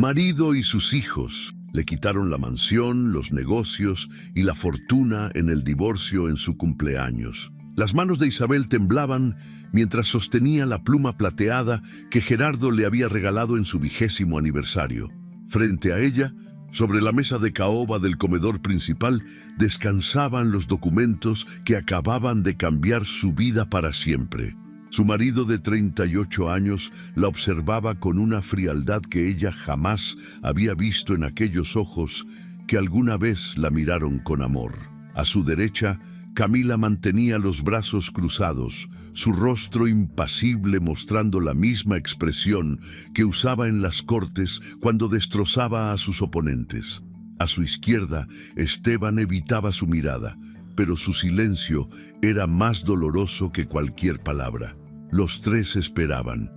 Marido y sus hijos. Le quitaron la mansión, los negocios y la fortuna en el divorcio en su cumpleaños. Las manos de Isabel temblaban mientras sostenía la pluma plateada que Gerardo le había regalado en su 20º aniversario. Frente a ella, sobre la mesa de caoba del comedor principal, descansaban los documentos que acababan de cambiar su vida para siempre. Su marido de 38 años la observaba con una frialdad que ella jamás había visto en aquellos ojos que alguna vez la miraron con amor. A su derecha, Camila mantenía los brazos cruzados, su rostro impasible mostrando la misma expresión que usaba en las cortes cuando destrozaba a sus oponentes. A su izquierda, Esteban evitaba su mirada, pero su silencio era más doloroso que cualquier palabra. Los tres esperaban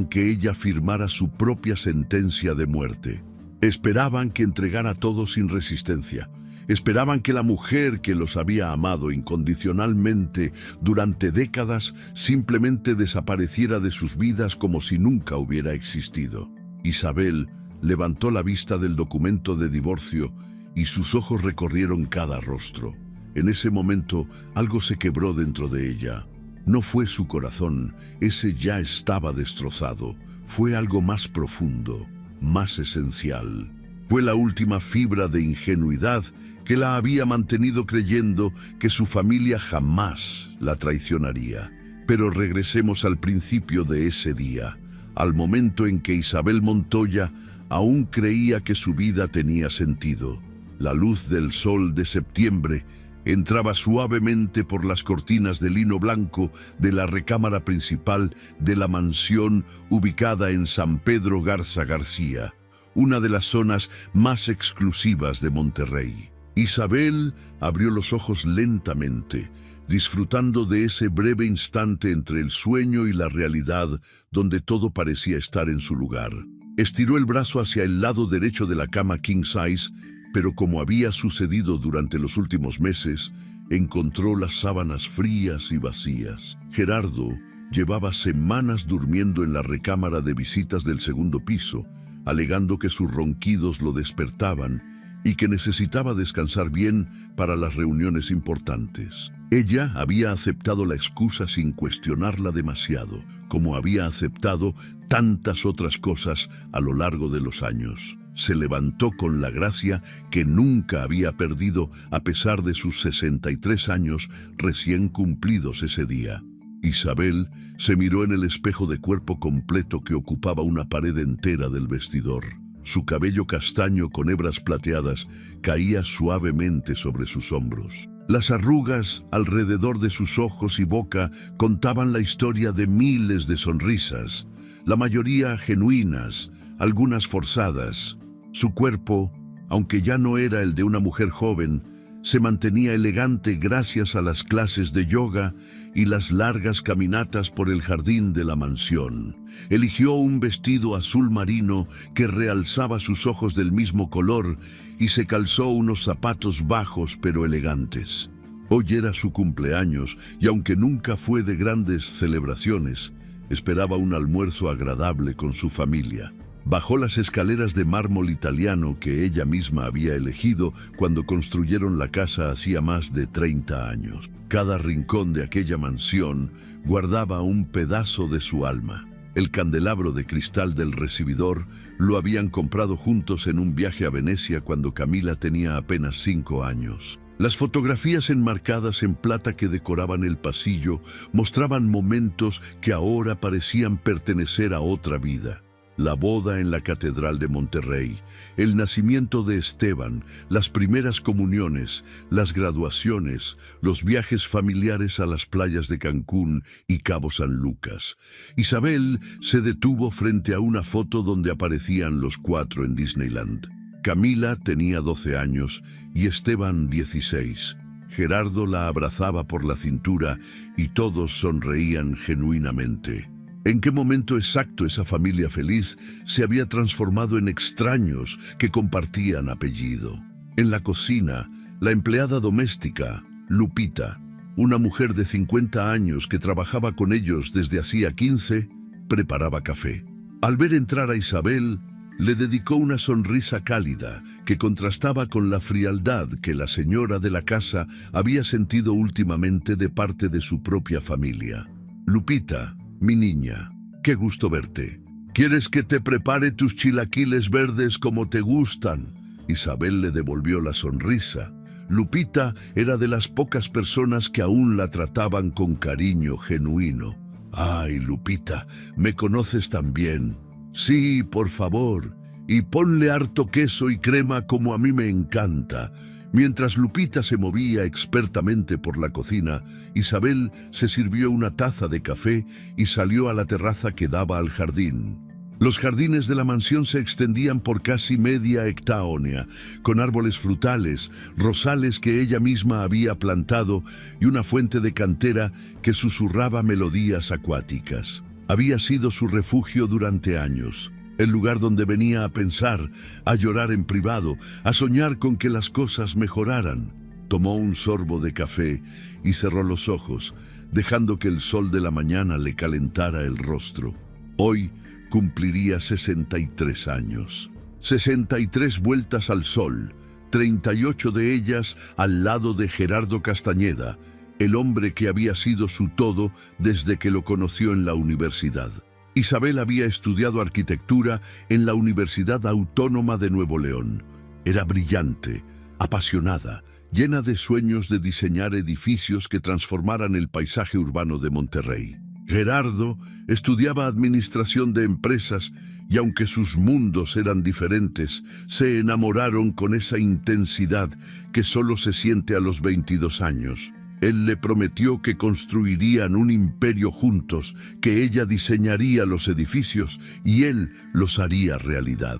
que ella firmara su propia sentencia de muerte. Esperaban que entregara todo sin resistencia. Esperaban que la mujer que los había amado incondicionalmente durante décadas simplemente desapareciera de sus vidas como si nunca hubiera existido. Isabel levantó la vista del documento de divorcio y sus ojos recorrieron cada rostro. En ese momento, algo se quebró dentro de ella. No fue su corazón, ese ya estaba destrozado. Fue algo más profundo, más esencial. Fue la última fibra de ingenuidad que la había mantenido creyendo que su familia jamás la traicionaría. Pero regresemos al principio de ese día, al momento en que Isabel Montoya aún creía que su vida tenía sentido. La luz del sol de septiembre entraba suavemente por las cortinas de lino blanco de la recámara principal de la mansión ubicada en San Pedro Garza García, una de las zonas más exclusivas de Monterrey. Isabel abrió los ojos lentamente, disfrutando de ese breve instante entre el sueño y la realidad donde todo parecía estar en su lugar. Estiró el brazo hacia el lado derecho de la cama king size, pero como había sucedido durante los últimos meses, encontró las sábanas frías y vacías. Gerardo llevaba semanas durmiendo en la recámara de visitas del segundo piso, alegando que sus ronquidos lo despertaban y que necesitaba descansar bien para las reuniones importantes. Ella había aceptado la excusa sin cuestionarla demasiado, como había aceptado tantas otras cosas a lo largo de los años. Se levantó con la gracia que nunca había perdido a pesar de sus 63 años recién cumplidos ese día. Isabel se miró en el espejo de cuerpo completo que ocupaba una pared entera del vestidor. Su cabello castaño con hebras plateadas caía suavemente sobre sus hombros. Las arrugas alrededor de sus ojos y boca contaban la historia de miles de sonrisas, la mayoría genuinas, algunas forzadas. Su cuerpo, aunque ya no era el de una mujer joven, se mantenía elegante gracias a las clases de yoga y las largas caminatas por el jardín de la mansión. Eligió un vestido azul marino que realzaba sus ojos del mismo color y se calzó unos zapatos bajos pero elegantes. Hoy era su cumpleaños y aunque nunca fue de grandes celebraciones, esperaba un almuerzo agradable con su familia. Bajó las escaleras de mármol italiano que ella misma había elegido cuando construyeron la casa hacía más de 30 años. Cada rincón de aquella mansión guardaba un pedazo de su alma. El candelabro de cristal del recibidor lo habían comprado juntos en un viaje a Venecia cuando Camila tenía apenas 5 años. Las fotografías enmarcadas en plata que decoraban el pasillo mostraban momentos que ahora parecían pertenecer a otra vida. La boda en la Catedral de Monterrey, el nacimiento de Esteban, las primeras comuniones, las graduaciones, los viajes familiares a las playas de Cancún y Cabo San Lucas. Isabel se detuvo frente a una foto donde aparecían los 4 en Disneyland. Camila tenía 12 años y Esteban 16. Gerardo la abrazaba por la cintura y todos sonreían genuinamente. ¿En qué momento exacto esa familia feliz se había transformado en extraños que compartían apellido? En la cocina, la empleada doméstica, Lupita, una mujer de 50 años que trabajaba con ellos desde hacía 15, preparaba café. Al ver entrar a Isabel, Le dedicó una sonrisa cálida que contrastaba con la frialdad que la señora de la casa había sentido últimamente de parte de su propia familia. «Lupita, mi niña, qué gusto verte. ¿Quieres que te prepare tus chilaquiles verdes como te gustan?». Isabel le devolvió la sonrisa. Lupita era de las pocas personas que aún la trataban con cariño genuino. «Ay, Lupita, me conoces tan bien. Sí, por favor, y ponle harto queso y crema como a mí me encanta». Mientras Lupita se movía expertamente por la cocina, Isabel se sirvió una taza de café y salió a la terraza que daba al jardín. Los jardines de la mansión se extendían por casi media hectárea, con árboles frutales, rosales que ella misma había plantado y una fuente de cantera que susurraba melodías acuáticas. Había sido su refugio durante años, el lugar donde venía a pensar, a llorar en privado, a soñar con que las cosas mejoraran. Tomó un sorbo de café y cerró los ojos, dejando que el sol de la mañana le calentara el rostro. Hoy cumpliría 63 años. 63 vueltas al sol, 38 de ellas al lado de Gerardo Castañeda, el hombre que había sido su todo desde que lo conoció en la universidad. Isabel había estudiado arquitectura en la Universidad Autónoma de Nuevo León. Era brillante, apasionada, llena de sueños de diseñar edificios que transformaran el paisaje urbano de Monterrey. Gerardo estudiaba administración de empresas y aunque sus mundos eran diferentes, se enamoraron con esa intensidad que solo se siente a los 22 años. Él le prometió que construirían un imperio juntos, que ella diseñaría los edificios y él los haría realidad.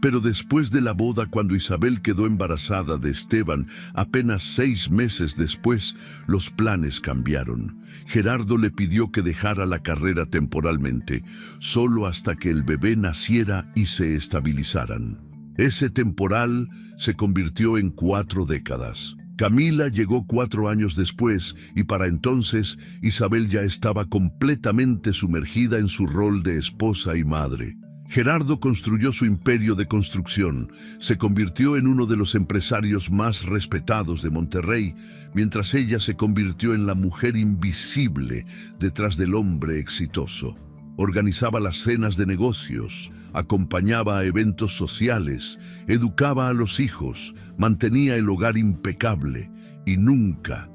Pero después de la boda, cuando Isabel quedó embarazada de Esteban, apenas 6 meses después, los planes cambiaron. Gerardo le pidió que dejara la carrera temporalmente, solo hasta que el bebé naciera y se estabilizaran. Ese temporal se convirtió en 4 décadas. Camila llegó 4 años después y para entonces Isabel ya estaba completamente sumergida en su rol de esposa y madre. Gerardo construyó su imperio de construcción, se convirtió en uno de los empresarios más respetados de Monterrey, mientras ella se convirtió en la mujer invisible detrás del hombre exitoso. Organizaba las cenas de negocios, acompañaba a eventos sociales, educaba a los hijos, mantenía el hogar impecable y nunca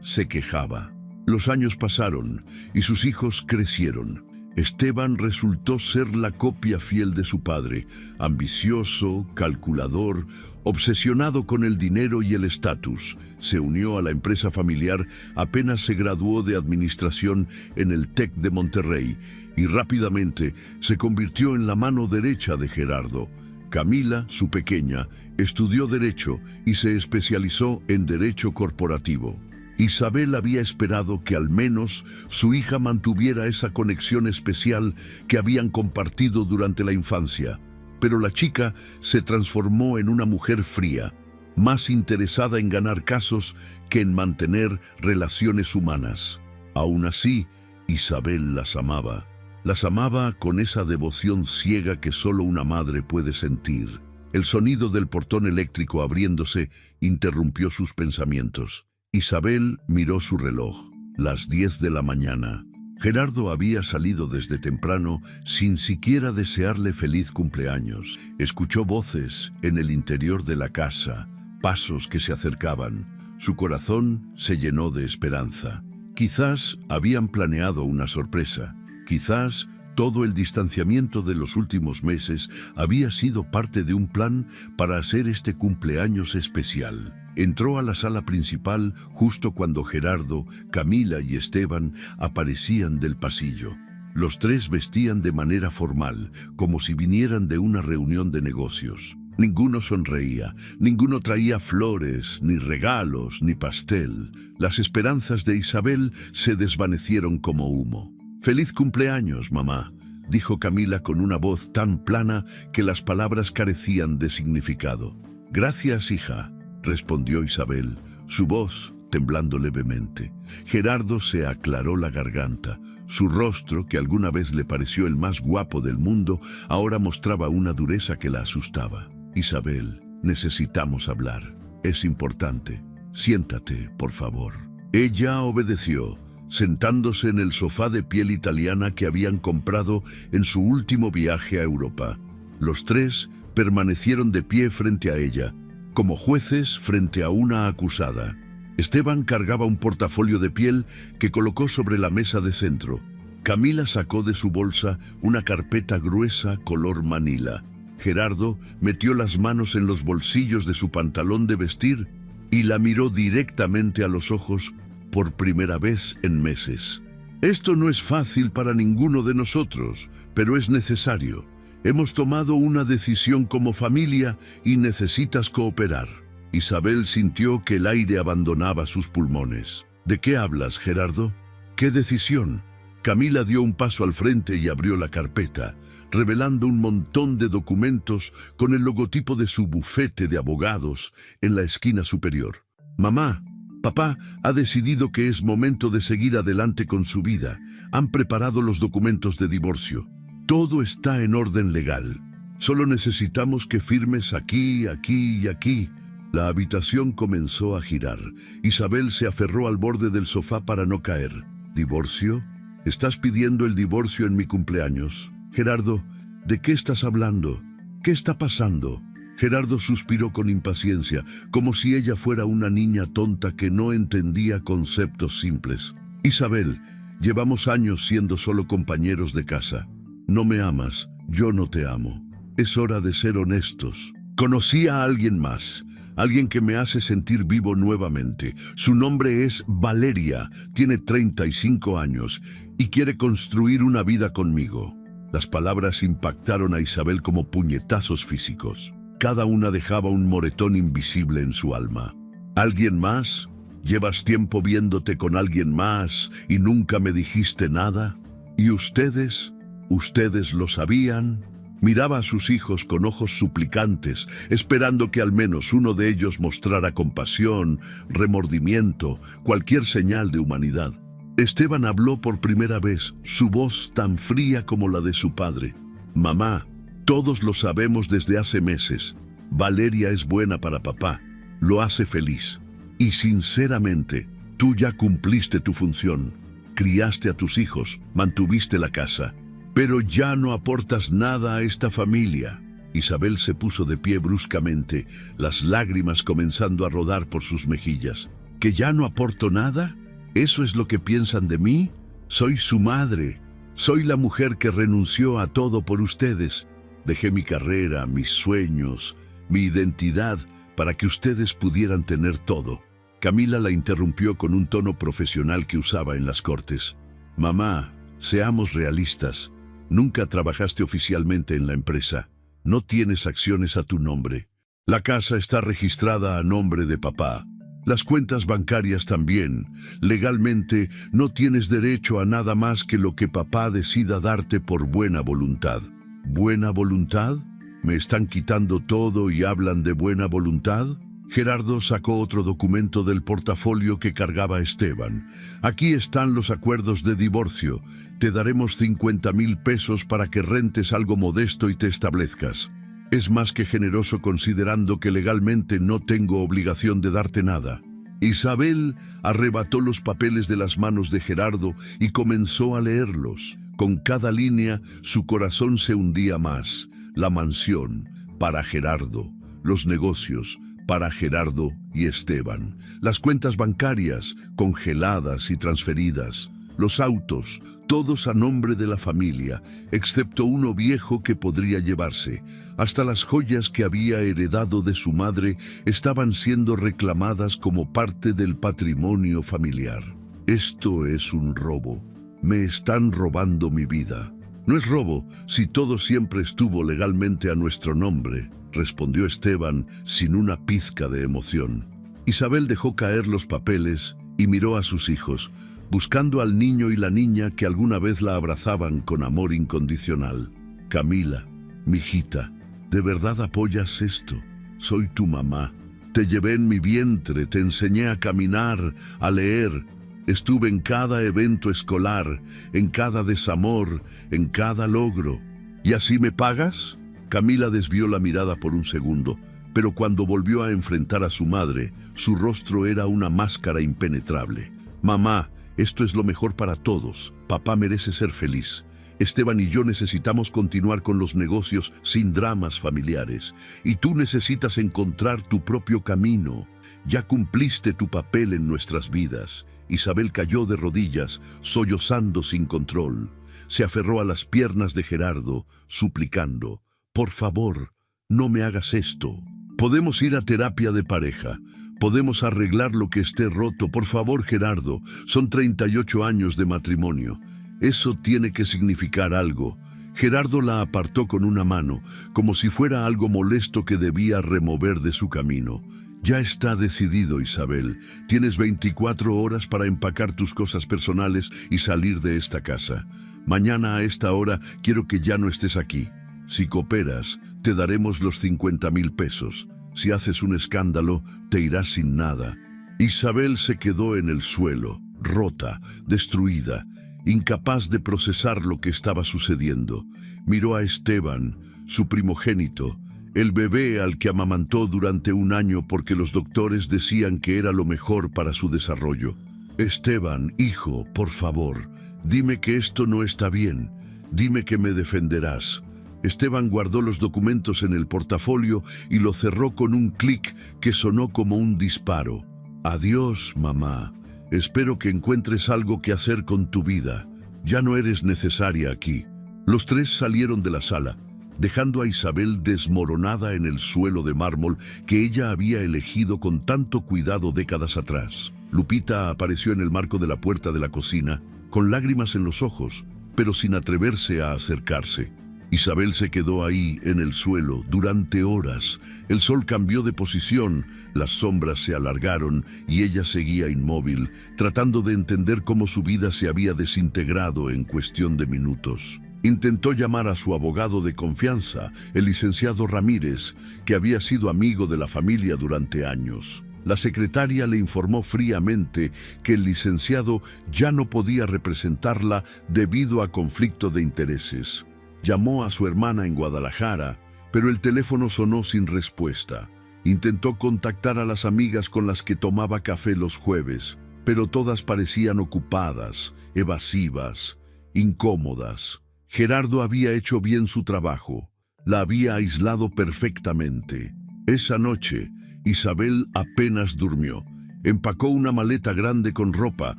se quejaba. Los años pasaron y sus hijos crecieron. Esteban resultó ser la copia fiel de su padre, ambicioso, calculador, obsesionado con el dinero y el estatus. Se unió a la empresa familiar apenas se graduó de administración en el TEC de Monterrey y rápidamente se convirtió en la mano derecha de Gerardo. Camila, su pequeña, estudió Derecho y se especializó en Derecho Corporativo. Isabel había esperado que al menos su hija mantuviera esa conexión especial que habían compartido durante la infancia, pero la chica se transformó en una mujer fría, más interesada en ganar casos que en mantener relaciones humanas. Aún así, Isabel las amaba con esa devoción ciega que solo una madre puede sentir. El sonido del portón eléctrico abriéndose interrumpió sus pensamientos. Isabel miró su reloj, las 10 de la mañana. Gerardo había salido desde temprano sin siquiera desearle feliz cumpleaños. Escuchó voces en el interior de la casa, pasos que se acercaban. Su corazón se llenó de esperanza. Quizás habían planeado una sorpresa. Quizás todo el distanciamiento de los últimos meses había sido parte de un plan para hacer este cumpleaños especial. Entró a la sala principal justo cuando Gerardo, Camila y Esteban aparecían del pasillo. Los tres vestían de manera formal, como si vinieran de una reunión de negocios. Ninguno sonreía, ninguno traía flores, ni regalos, ni pastel. Las esperanzas de Isabel se desvanecieron como humo. «Feliz cumpleaños, mamá», dijo Camila con una voz tan plana que las palabras carecían de significado. «Gracias, hija», respondió Isabel, su voz temblando levemente. Gerardo se aclaró la garganta. Su rostro, que alguna vez le pareció el más guapo del mundo, ahora mostraba una dureza que la asustaba. Isabel, necesitamos hablar. Es importante. Siéntate, por favor. Ella obedeció, sentándose en el sofá de piel italiana que habían comprado en su último viaje a Europa. Los tres permanecieron de pie frente a ella, como jueces frente a una acusada. Esteban cargaba un portafolio de piel que colocó sobre la mesa de centro. Camila sacó de su bolsa una carpeta gruesa color manila. Gerardo metió las manos en los bolsillos de su pantalón de vestir y la miró directamente a los ojos por primera vez en meses. Esto no es fácil para ninguno de nosotros, pero es necesario. Hemos tomado una decisión como familia y necesitas cooperar. Isabel sintió que el aire abandonaba sus pulmones. ¿De qué hablas, Gerardo? ¿Qué decisión? Camila dio un paso al frente y abrió la carpeta, revelando un montón de documentos con el logotipo de su bufete de abogados en la esquina superior. Mamá, papá ha decidido que es momento de seguir adelante con su vida. Han preparado los documentos de divorcio. Todo está en orden legal. Solo necesitamos que firmes aquí, aquí y aquí. La habitación comenzó a girar. Isabel se aferró al borde del sofá para no caer. ¿Divorcio? ¿Estás pidiendo el divorcio en mi cumpleaños? Gerardo, ¿de qué estás hablando? ¿Qué está pasando? Gerardo suspiró con impaciencia, como si ella fuera una niña tonta que no entendía conceptos simples. Isabel, llevamos años siendo solo compañeros de casa. No me amas, yo no te amo. Es hora de ser honestos. Conocí a alguien más, alguien que me hace sentir vivo nuevamente. Su nombre es Valeria, tiene 35 años y quiere construir una vida conmigo. Las palabras impactaron a Isabel como puñetazos físicos. Cada una dejaba un moretón invisible en su alma. ¿Alguien más? ¿Llevas tiempo viéndote con alguien más y nunca me dijiste nada? ¿Y ustedes? ¿Ustedes lo sabían? Miraba a sus hijos con ojos suplicantes, esperando que al menos uno de ellos mostrara compasión, remordimiento, cualquier señal de humanidad. Esteban habló por primera vez, su voz tan fría como la de su padre. Mamá, todos lo sabemos desde hace meses. Valeria es buena para papá, lo hace feliz. Y sinceramente, tú ya cumpliste tu función. Criaste a tus hijos, mantuviste la casa. Pero ya no aportas nada a esta familia. Isabel se puso de pie bruscamente, las lágrimas comenzando a rodar por sus mejillas. ¿Que ya no aporto nada? ¿Eso es lo que piensan de mí? Soy su madre. Soy la mujer que renunció a todo por ustedes. Dejé mi carrera, mis sueños, mi identidad, para que ustedes pudieran tener todo. Camila la interrumpió con un tono profesional que usaba en las cortes. Mamá, seamos realistas. Nunca trabajaste oficialmente en la empresa. No tienes acciones a tu nombre. La casa está registrada a nombre de papá. Las cuentas bancarias también. Legalmente no tienes derecho a nada más que lo que papá decida darte por buena voluntad. ¿Buena voluntad? ¿Me están quitando todo y hablan de buena voluntad? Gerardo sacó otro documento del portafolio que cargaba Esteban. Aquí están los acuerdos de divorcio. Te daremos 50,000 pesos para que rentes algo modesto y te establezcas. Es más que generoso considerando que legalmente no tengo obligación de darte nada. Isabel arrebató los papeles de las manos de Gerardo y comenzó a leerlos. Con cada línea, su corazón se hundía más. La mansión, para Gerardo. Los negocios, para Gerardo y Esteban. Las cuentas bancarias, congeladas y transferidas. Los autos, todos a nombre de la familia, excepto uno viejo que podría llevarse. Hasta las joyas que había heredado de su madre estaban siendo reclamadas como parte del patrimonio familiar. Esto es un robo. Me están robando mi vida. No es robo si todo siempre estuvo legalmente a nuestro nombre, respondió Esteban sin una pizca de emoción. Isabel dejó caer los papeles y miró a sus hijos, buscando al niño y la niña que alguna vez la abrazaban con amor incondicional. Camila, mijita, ¿de verdad apoyas esto? Soy tu mamá. Te llevé en mi vientre, te enseñé a caminar, a leer. Estuve en cada evento escolar, en cada desamor, en cada logro. ¿Y así me pagas? Camila desvió la mirada por un segundo, pero cuando volvió a enfrentar a su madre, su rostro era una máscara impenetrable. Mamá, esto es lo mejor para todos. Papá merece ser feliz. Esteban y yo necesitamos continuar con los negocios sin dramas familiares. Y tú necesitas encontrar tu propio camino. Ya cumpliste tu papel en nuestras vidas. Isabel cayó de rodillas, sollozando sin control. Se aferró a las piernas de Gerardo, suplicando: por favor, no me hagas esto. Podemos ir a terapia de pareja. Podemos arreglar lo que esté roto. Por favor, Gerardo, son 38 años de matrimonio. Eso tiene que significar algo. Gerardo la apartó con una mano, como si fuera algo molesto que debía remover de su camino. Ya está decidido, Isabel. Tienes 24 horas para empacar tus cosas personales y salir de esta casa. Mañana a esta hora quiero que ya no estés aquí. Si cooperas, te daremos los 50,000 pesos. Si haces un escándalo, te irás sin nada. Isabel se quedó en el suelo, rota, destruida, incapaz de procesar lo que estaba sucediendo. Miró a Esteban, su primogénito, el bebé al que amamantó durante un año porque los doctores decían que era lo mejor para su desarrollo. Esteban, hijo, por favor, dime que esto no está bien. Dime que me defenderás. Esteban guardó los documentos en el portafolio y lo cerró con un clic que sonó como un disparo. Adiós, mamá. Espero que encuentres algo que hacer con tu vida. Ya no eres necesaria aquí. Los tres salieron de la sala, dejando a Isabel desmoronada en el suelo de mármol que ella había elegido con tanto cuidado décadas atrás. Lupita apareció en el marco de la puerta de la cocina, con lágrimas en los ojos, pero sin atreverse a acercarse. Isabel se quedó ahí, en el suelo, durante horas. El sol cambió de posición, las sombras se alargaron y ella seguía inmóvil, tratando de entender cómo su vida se había desintegrado en cuestión de minutos. Intentó llamar a su abogado de confianza, el licenciado Ramírez, que había sido amigo de la familia durante años. La secretaria le informó fríamente que el licenciado ya no podía representarla debido a conflicto de intereses. Llamó a su hermana en Guadalajara, pero el teléfono sonó sin respuesta. Intentó contactar a las amigas con las que tomaba café los jueves, pero todas parecían ocupadas, evasivas, incómodas. Gerardo había hecho bien su trabajo. La había aislado perfectamente. Esa noche, Isabel apenas durmió. Empacó una maleta grande con ropa,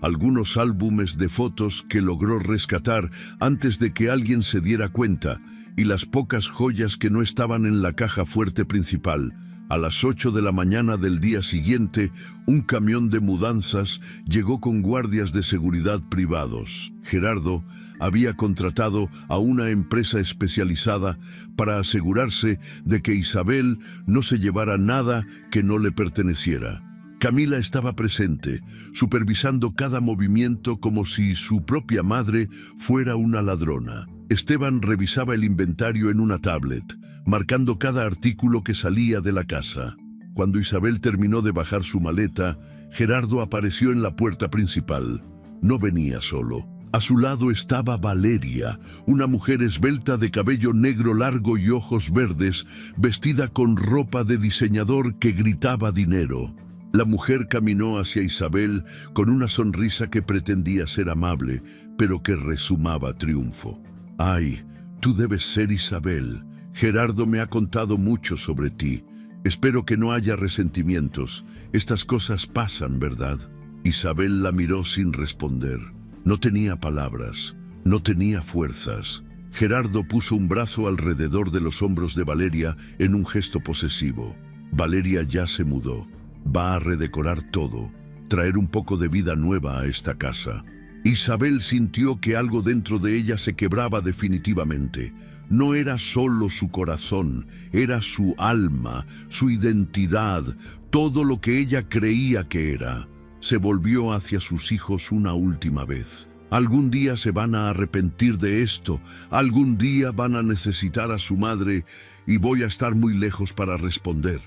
algunos álbumes de fotos que logró rescatar antes de que alguien se diera cuenta, y las pocas joyas que no estaban en la caja fuerte principal. A las 8 de la mañana del día siguiente, un camión de mudanzas llegó con guardias de seguridad privados. Gerardo había contratado a una empresa especializada para asegurarse de que Isabel no se llevara nada que no le perteneciera. Camila estaba presente, supervisando cada movimiento como si su propia madre fuera una ladrona. Esteban revisaba el inventario en una tablet, marcando cada artículo que salía de la casa. Cuando Isabel terminó de bajar su maleta, Gerardo apareció en la puerta principal. No venía solo. A su lado estaba Valeria, una mujer esbelta de cabello negro largo y ojos verdes, vestida con ropa de diseñador que gritaba dinero. La mujer caminó hacia Isabel con una sonrisa que pretendía ser amable, pero que rezumaba triunfo. «Ay, tú debes ser Isabel. Gerardo me ha contado mucho sobre ti. Espero que no haya resentimientos. Estas cosas pasan, ¿verdad?» Isabel la miró sin responder. No tenía palabras, no tenía fuerzas. Gerardo puso un brazo alrededor de los hombros de Valeria en un gesto posesivo. Valeria ya se mudó. Va a redecorar todo, traer un poco de vida nueva a esta casa. Isabel sintió que algo dentro de ella se quebraba definitivamente. No era solo su corazón, era su alma, su identidad, todo lo que ella creía que era. Se volvió hacia sus hijos una última vez. Algún día se van a arrepentir de esto, algún día van a necesitar a su madre y voy a estar muy lejos para responder.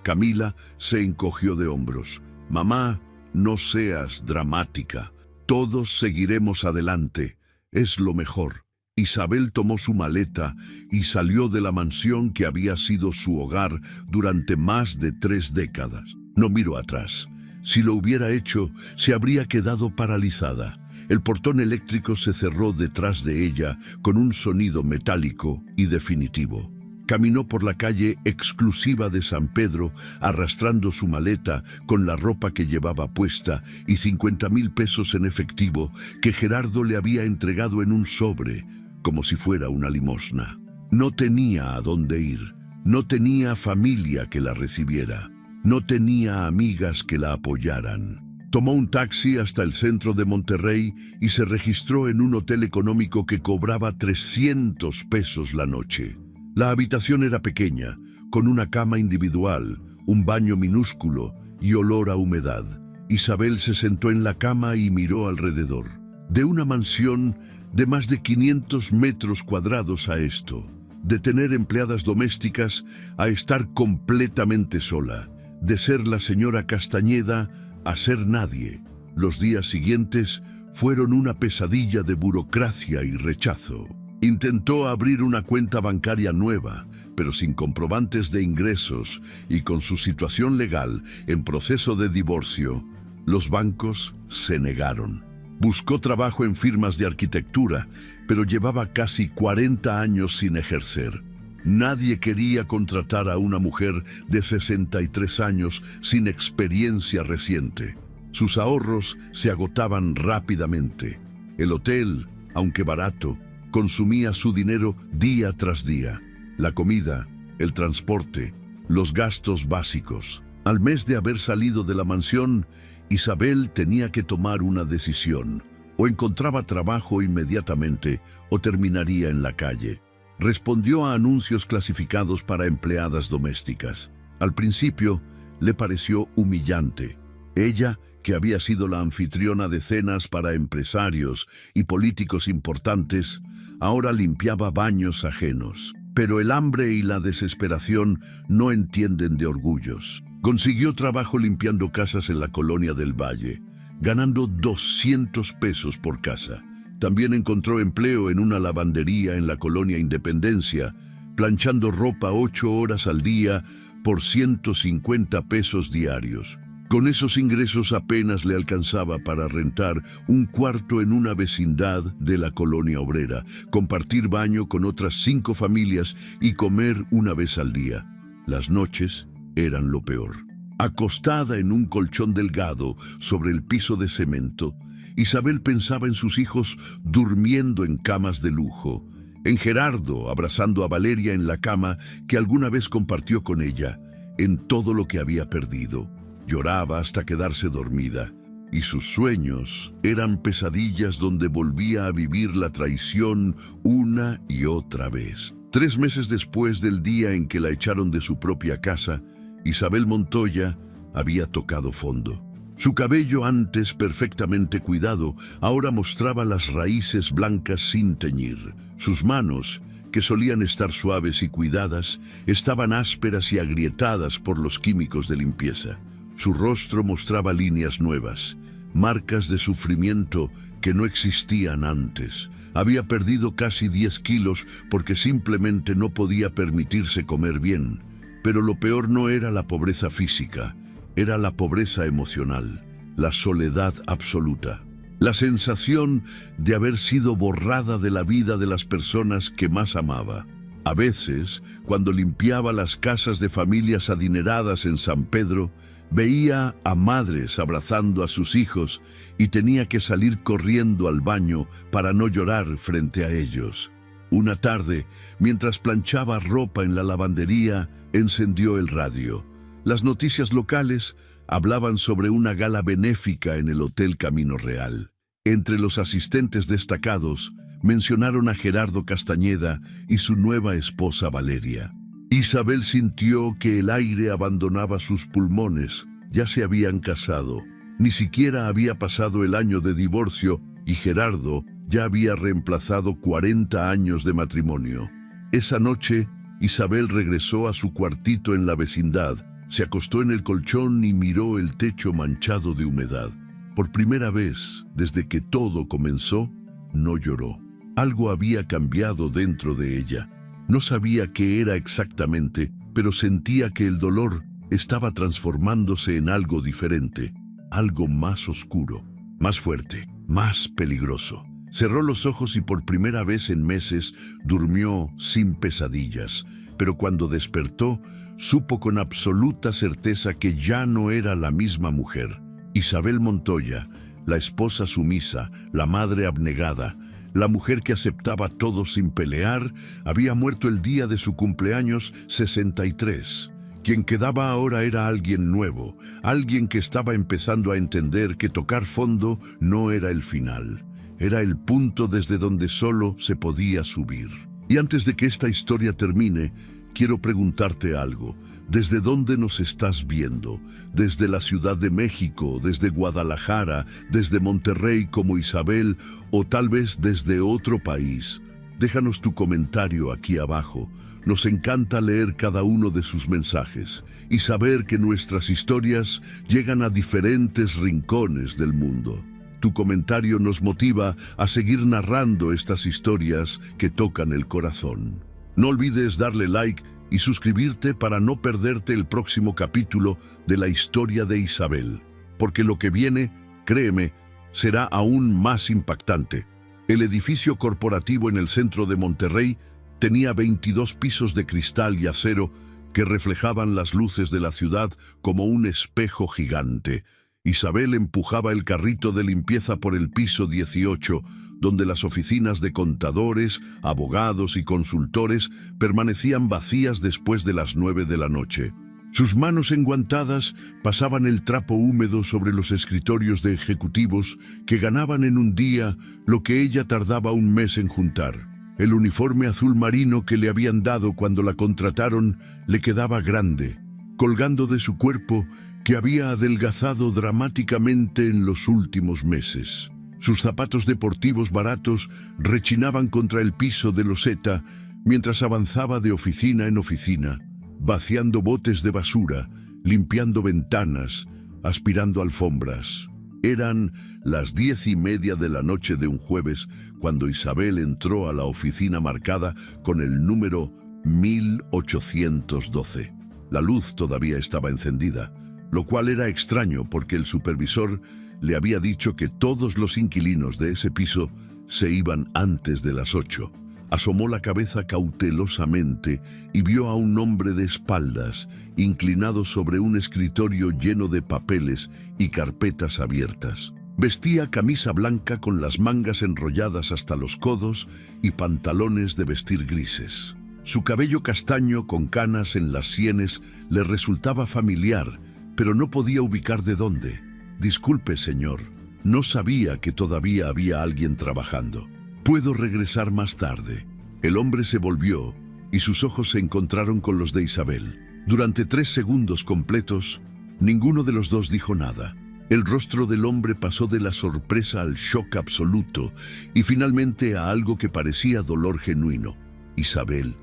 Camila se encogió de hombros. «Mamá, no seas dramática. Todos seguiremos adelante. Es lo mejor». Isabel tomó su maleta y salió de la mansión que había sido su hogar durante más de 3 décadas. No miró atrás. Si lo hubiera hecho, se habría quedado paralizada. El portón eléctrico se cerró detrás de ella con un sonido metálico y definitivo. Caminó por la calle exclusiva de San Pedro, arrastrando su maleta con la ropa que llevaba puesta y 50.000 pesos en efectivo que Gerardo le había entregado en un sobre, como si fuera una limosna. No tenía a dónde ir, no tenía familia que la recibiera, no tenía amigas que la apoyaran. Tomó un taxi hasta el centro de Monterrey y se registró en un hotel económico que cobraba 300 pesos la noche. La habitación era pequeña, con una cama individual, un baño minúsculo y olor a humedad. Isabel se sentó en la cama y miró alrededor. De una mansión de más de 500 metros cuadrados a esto, de tener empleadas domésticas a estar completamente sola, de ser la señora Castañeda a ser nadie. Los días siguientes fueron una pesadilla de burocracia y rechazo. Intentó abrir una cuenta bancaria nueva, pero sin comprobantes de ingresos y con su situación legal en proceso de divorcio, los bancos se negaron. Buscó trabajo en firmas de arquitectura, pero llevaba casi 40 años sin ejercer. Nadie quería contratar a una mujer de 63 años sin experiencia reciente. Sus ahorros se agotaban rápidamente. El hotel, aunque barato, consumía su dinero día tras día. La comida, el transporte, los gastos básicos. Al mes de haber salido de la mansión, Isabel tenía que tomar una decisión. O encontraba trabajo inmediatamente o terminaría en la calle. Respondió a anuncios clasificados para empleadas domésticas. Al principio le pareció humillante. Ella, que había sido la anfitriona de cenas para empresarios y políticos importantes, ahora limpiaba baños ajenos. Pero el hambre y la desesperación no entienden de orgullos. Consiguió trabajo limpiando casas en la colonia del Valle, ganando 200 pesos por casa. También encontró empleo en una lavandería en la colonia Independencia, planchando ropa 8 horas al día por 150 pesos diarios. Con esos ingresos apenas le alcanzaba para rentar un cuarto en una vecindad de la colonia obrera, compartir baño con otras 5 familias y comer una vez al día. Las noches eran lo peor. Acostada en un colchón delgado sobre el piso de cemento, Isabel pensaba en sus hijos durmiendo en camas de lujo, en Gerardo abrazando a Valeria en la cama que alguna vez compartió con ella, en todo lo que había perdido. Lloraba hasta quedarse dormida, y sus sueños eran pesadillas donde volvía a vivir la traición una y otra vez. 3 meses después del día en que la echaron de su propia casa, Isabel Montoya había tocado fondo. Su cabello, antes perfectamente cuidado, ahora mostraba las raíces blancas sin teñir. Sus manos, que solían estar suaves y cuidadas, estaban ásperas y agrietadas por los químicos de limpieza. Su rostro mostraba líneas nuevas, marcas de sufrimiento que no existían antes. Había perdido casi 10 kilos porque simplemente no podía permitirse comer bien. Pero lo peor no era la pobreza física, era la pobreza emocional, la soledad absoluta. La sensación de haber sido borrada de la vida de las personas que más amaba. A veces, cuando limpiaba las casas de familias adineradas en San Pedro, veía a madres abrazando a sus hijos y tenía que salir corriendo al baño para no llorar frente a ellos. Una tarde, mientras planchaba ropa en la lavandería, encendió el radio. Las noticias locales hablaban sobre una gala benéfica en el Hotel Camino Real. Entre los asistentes destacados, mencionaron a Gerardo Castañeda y su nueva esposa Valeria. Isabel sintió que el aire abandonaba sus pulmones. Ya se habían casado. Ni siquiera había pasado el año de divorcio y Gerardo ya había reemplazado 40 años de matrimonio. Esa noche, Isabel regresó a su cuartito en la vecindad, Se acostó en el colchón y miró el techo manchado de humedad. Por primera vez, desde que todo comenzó, no lloró. Algo había cambiado dentro de ella. No sabía qué era exactamente, pero sentía que el dolor estaba transformándose en algo diferente, algo más oscuro, más fuerte, más peligroso. Cerró los ojos y por primera vez en meses durmió sin pesadillas, pero cuando despertó, supo con absoluta certeza que ya no era la misma mujer. Isabel Montoya, la esposa sumisa, la madre abnegada, la mujer que aceptaba todo sin pelear, había muerto el día de su cumpleaños 63. Quien quedaba ahora era alguien nuevo, alguien que estaba empezando a entender que tocar fondo no era el final, era el punto desde donde solo se podía subir. Y antes de que esta historia termine, quiero preguntarte algo. ¿Desde dónde nos estás viendo? ¿Desde la Ciudad de México, desde Guadalajara, desde Monterrey como Isabel o tal vez desde otro país? Déjanos tu comentario aquí abajo. Nos encanta leer cada uno de sus mensajes y saber que nuestras historias llegan a diferentes rincones del mundo. Tu comentario nos motiva a seguir narrando estas historias que tocan el corazón. No olvides darle like y suscribirte para no perderte el próximo capítulo de la historia de Isabel, porque lo que viene, créeme, será aún más impactante. El edificio corporativo en el centro de Monterrey tenía 22 pisos de cristal y acero que reflejaban las luces de la ciudad como un espejo gigante. Isabel empujaba el carrito de limpieza por el piso 18, donde las oficinas de contadores, abogados y consultores permanecían vacías después de las 9 de la noche. Sus manos enguantadas pasaban el trapo húmedo sobre los escritorios de ejecutivos que ganaban en un día lo que ella tardaba un mes en juntar. El uniforme azul marino que le habían dado cuando la contrataron le quedaba grande, colgando de su cuerpo que había adelgazado dramáticamente en los últimos meses. Sus zapatos deportivos baratos rechinaban contra el piso de loseta mientras avanzaba de oficina en oficina, vaciando botes de basura, limpiando ventanas, aspirando alfombras. Eran las 10:30 de la noche de un jueves cuando Isabel entró a la oficina marcada con el número 1812. La luz todavía estaba encendida, lo cual era extraño porque el supervisor le había dicho que todos los inquilinos de ese piso se iban antes de las 8. Asomó la cabeza cautelosamente y vio a un hombre de espaldas, inclinado sobre un escritorio lleno de papeles y carpetas abiertas. Vestía camisa blanca con las mangas enrolladas hasta los codos y pantalones de vestir grises. Su cabello castaño con canas en las sienes le resultaba familiar, pero no podía ubicar de dónde. «Disculpe, señor, no sabía que todavía había alguien trabajando. ¿Puedo regresar más tarde?» El hombre se volvió y sus ojos se encontraron con los de Isabel. Durante 3 segundos completos, ninguno de los dos dijo nada. El rostro del hombre pasó de la sorpresa al shock absoluto y finalmente a algo que parecía dolor genuino. Isabel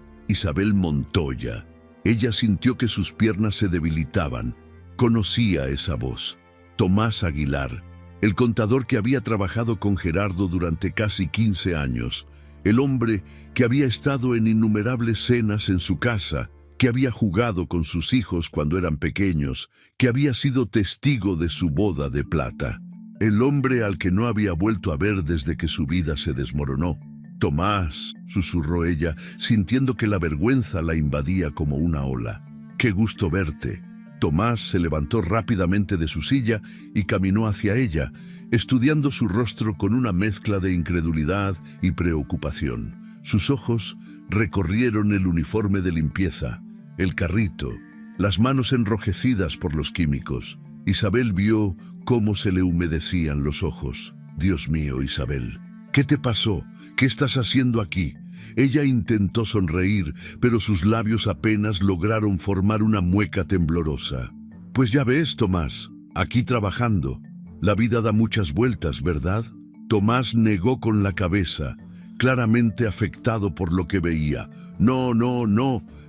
Montoya. Ella sintió que sus piernas se debilitaban. Conocía esa voz. Tomás Aguilar, el contador que había trabajado con Gerardo durante casi 15 años, el hombre que había estado en innumerables cenas en su casa, que había jugado con sus hijos cuando eran pequeños, que había sido testigo de su boda de plata, el hombre al que no había vuelto a ver desde que su vida se desmoronó. «Tomás», susurró ella, sintiendo que la vergüenza la invadía como una ola. «Qué gusto verte». Tomás se levantó rápidamente de su silla y caminó hacia ella, estudiando su rostro con una mezcla de incredulidad y preocupación. Sus ojos recorrieron el uniforme de limpieza, el carrito, las manos enrojecidas por los químicos. Isabel vio cómo se le humedecían los ojos. «Dios mío, Isabel, ¿qué te pasó? ¿Qué estás haciendo aquí?» Ella intentó sonreír, pero sus labios apenas lograron formar una mueca temblorosa. «Pues ya ves, Tomás, aquí trabajando. La vida da muchas vueltas, ¿verdad?» Tomás negó con la cabeza, claramente afectado por lo que veía. No,